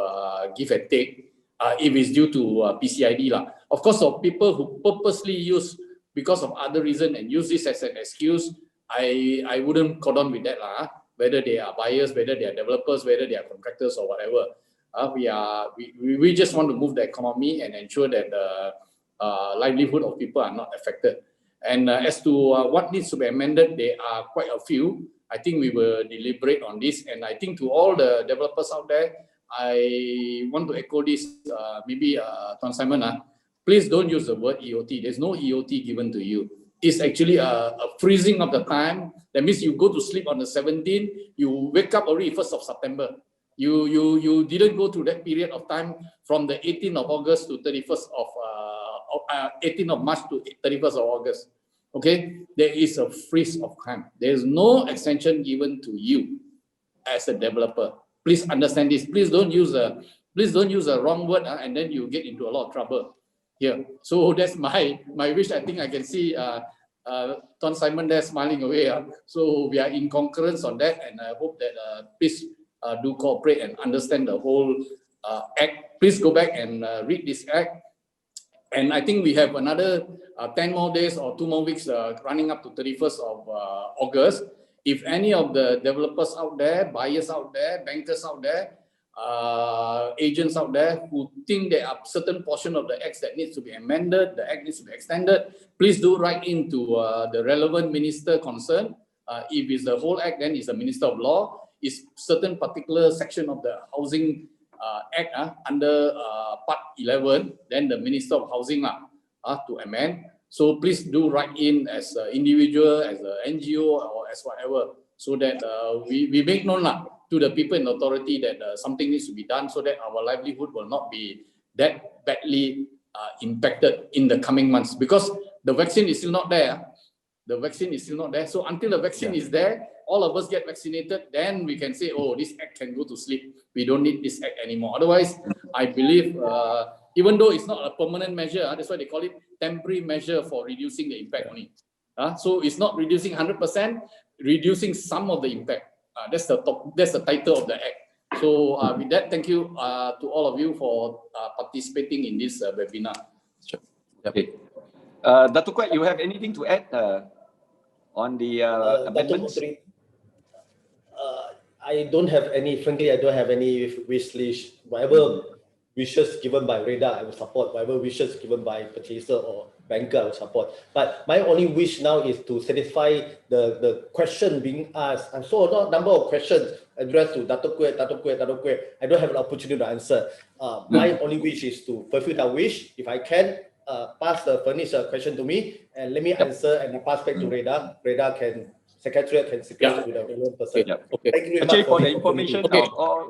S5: give and take if it's due to PCID lah. Of course, of people who purposely use because of other reason and use this as an excuse, I wouldn't cordon with that lah. Whether they are buyers, whether they are developers, whether they are contractors or whatever. We just want to move the economy and ensure that the livelihood of people are not affected. And as to what needs to be amended, there are quite a few. I think we will deliberate on this. And I think to all the developers out there, I want to echo this, maybe Tuan Simon, please don't use the word EOT. There's no EOT given to you. It's actually a freezing of the time. That means you go to sleep on the 17th, you wake up already 1st of September. You didn't go through that period of time from the 18th of August to 31st of 18th of March to 31st of August. Okay, there is a freeze of time. There is no extension given to you as a developer. Please understand this. Please don't use a wrong word, and then you get into a lot of trouble here. So that's my wish. I think I can see Tuan Simon there smiling away. So we are in concurrence on that, and I hope that please do cooperate and understand the whole act. Please go back and read this act. And I think we have another 10 more days or 2 more weeks running up to 31st of August. If any of the developers out there, buyers out there, bankers out there, agents out there who think there are certain portion of the acts that needs to be amended, the act needs to be extended, please do write into the relevant minister concerned. If it's the whole act, then it's the Minister of Law. It's certain particular section of the Housing Act under Part 11, then the Minister of Housing to amend. So please do write in as an individual, as an NGO, or as whatever, so that we make known to the people in authority that something needs to be done so that our livelihood will not be that badly impacted in the coming months, because the vaccine is still not there. The vaccine is still not there. So until the vaccine is there, all of us get vaccinated, then we can say, oh, this act can go to sleep. We don't need this act anymore. Otherwise, I believe, even though it's not a permanent measure, that's why they call it temporary measure for reducing the impact only. So it's not reducing 100%, reducing some of the impact. That's the title of the act. So with that, thank you to all of you for participating in this webinar.
S1: Sure. Okay. Datuk Kuek, you have anything to add on the amendments?
S2: I don't have any, frankly, I don't have any wish list. Whatever wishes given by REHDA, I will support. Whatever wishes given by purchaser or banker, I will support. But my only wish now is to satisfy the question being asked. I saw a number of questions addressed to Dato Kuek. I don't have an opportunity to answer. My only wish is to fulfill that wish. If I can, pass the furnished question to me and let me answer and pass back to REHDA. REHDA can, Secretariat can secure to the relevant person.
S5: Okay.
S2: Thank you very
S1: Actually,
S2: much
S1: for the
S2: this opportunity.
S1: information
S5: Okay.
S1: of all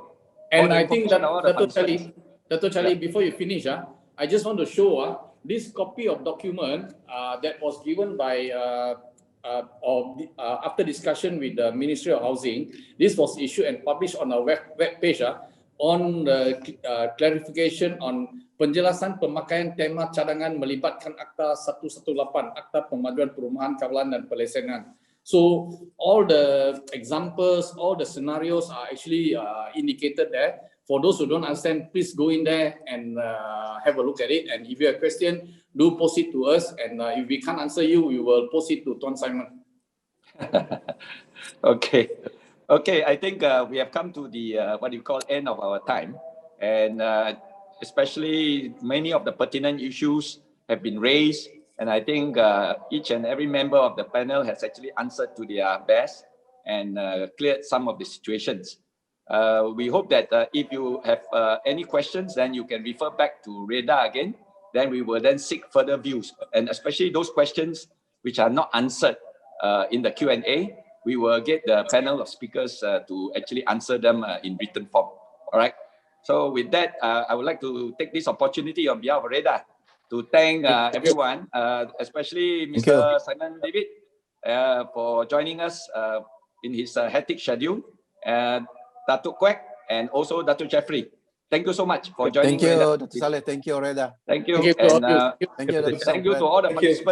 S5: And
S1: the
S5: I think that
S1: information, all the concerns.
S5: Dato Charlie, before you finish, I just want to show this copy of document that was given by after discussion with the Ministry of Housing. This was issued and published on our web page on the clarification on penjelasan pemakaian tema cadangan melibatkan Akta 118, Akta Pemaduan Perumahan Kawalan dan Pelesengan. So all the examples, all the scenarios are actually indicated there. For those who don't understand, please go in there and have a look at it. And if you have a question, do post it to us. And if we can't answer you, we will post it to Tuan Simon.
S1: Okay. Okay, I think we have come to the what you call end of our time. And especially many of the pertinent issues have been raised. And I think each and every member of the panel has actually answered to their best and cleared some of the situations. We hope that if you have any questions, then you can refer back to REHDA again. Then we will then seek further views. And especially those questions which are not answered in the Q&A, we will get the panel of speakers to actually answer them in written form. All right. So with that, I would like to take this opportunity on behalf of REHDA to thank everyone, especially Mr. Simon David, for joining us in his hectic schedule, Datuk Kuek, and also Dato Jeffry. Thank you so much for joining.
S3: Thank you, Dr. Saleh. Thank you, REHDA.
S1: Thank you.
S5: Thank you to all
S1: And
S5: you.
S3: Thank you, Dr.
S1: thank you to all the
S2: Thank you.
S1: participants.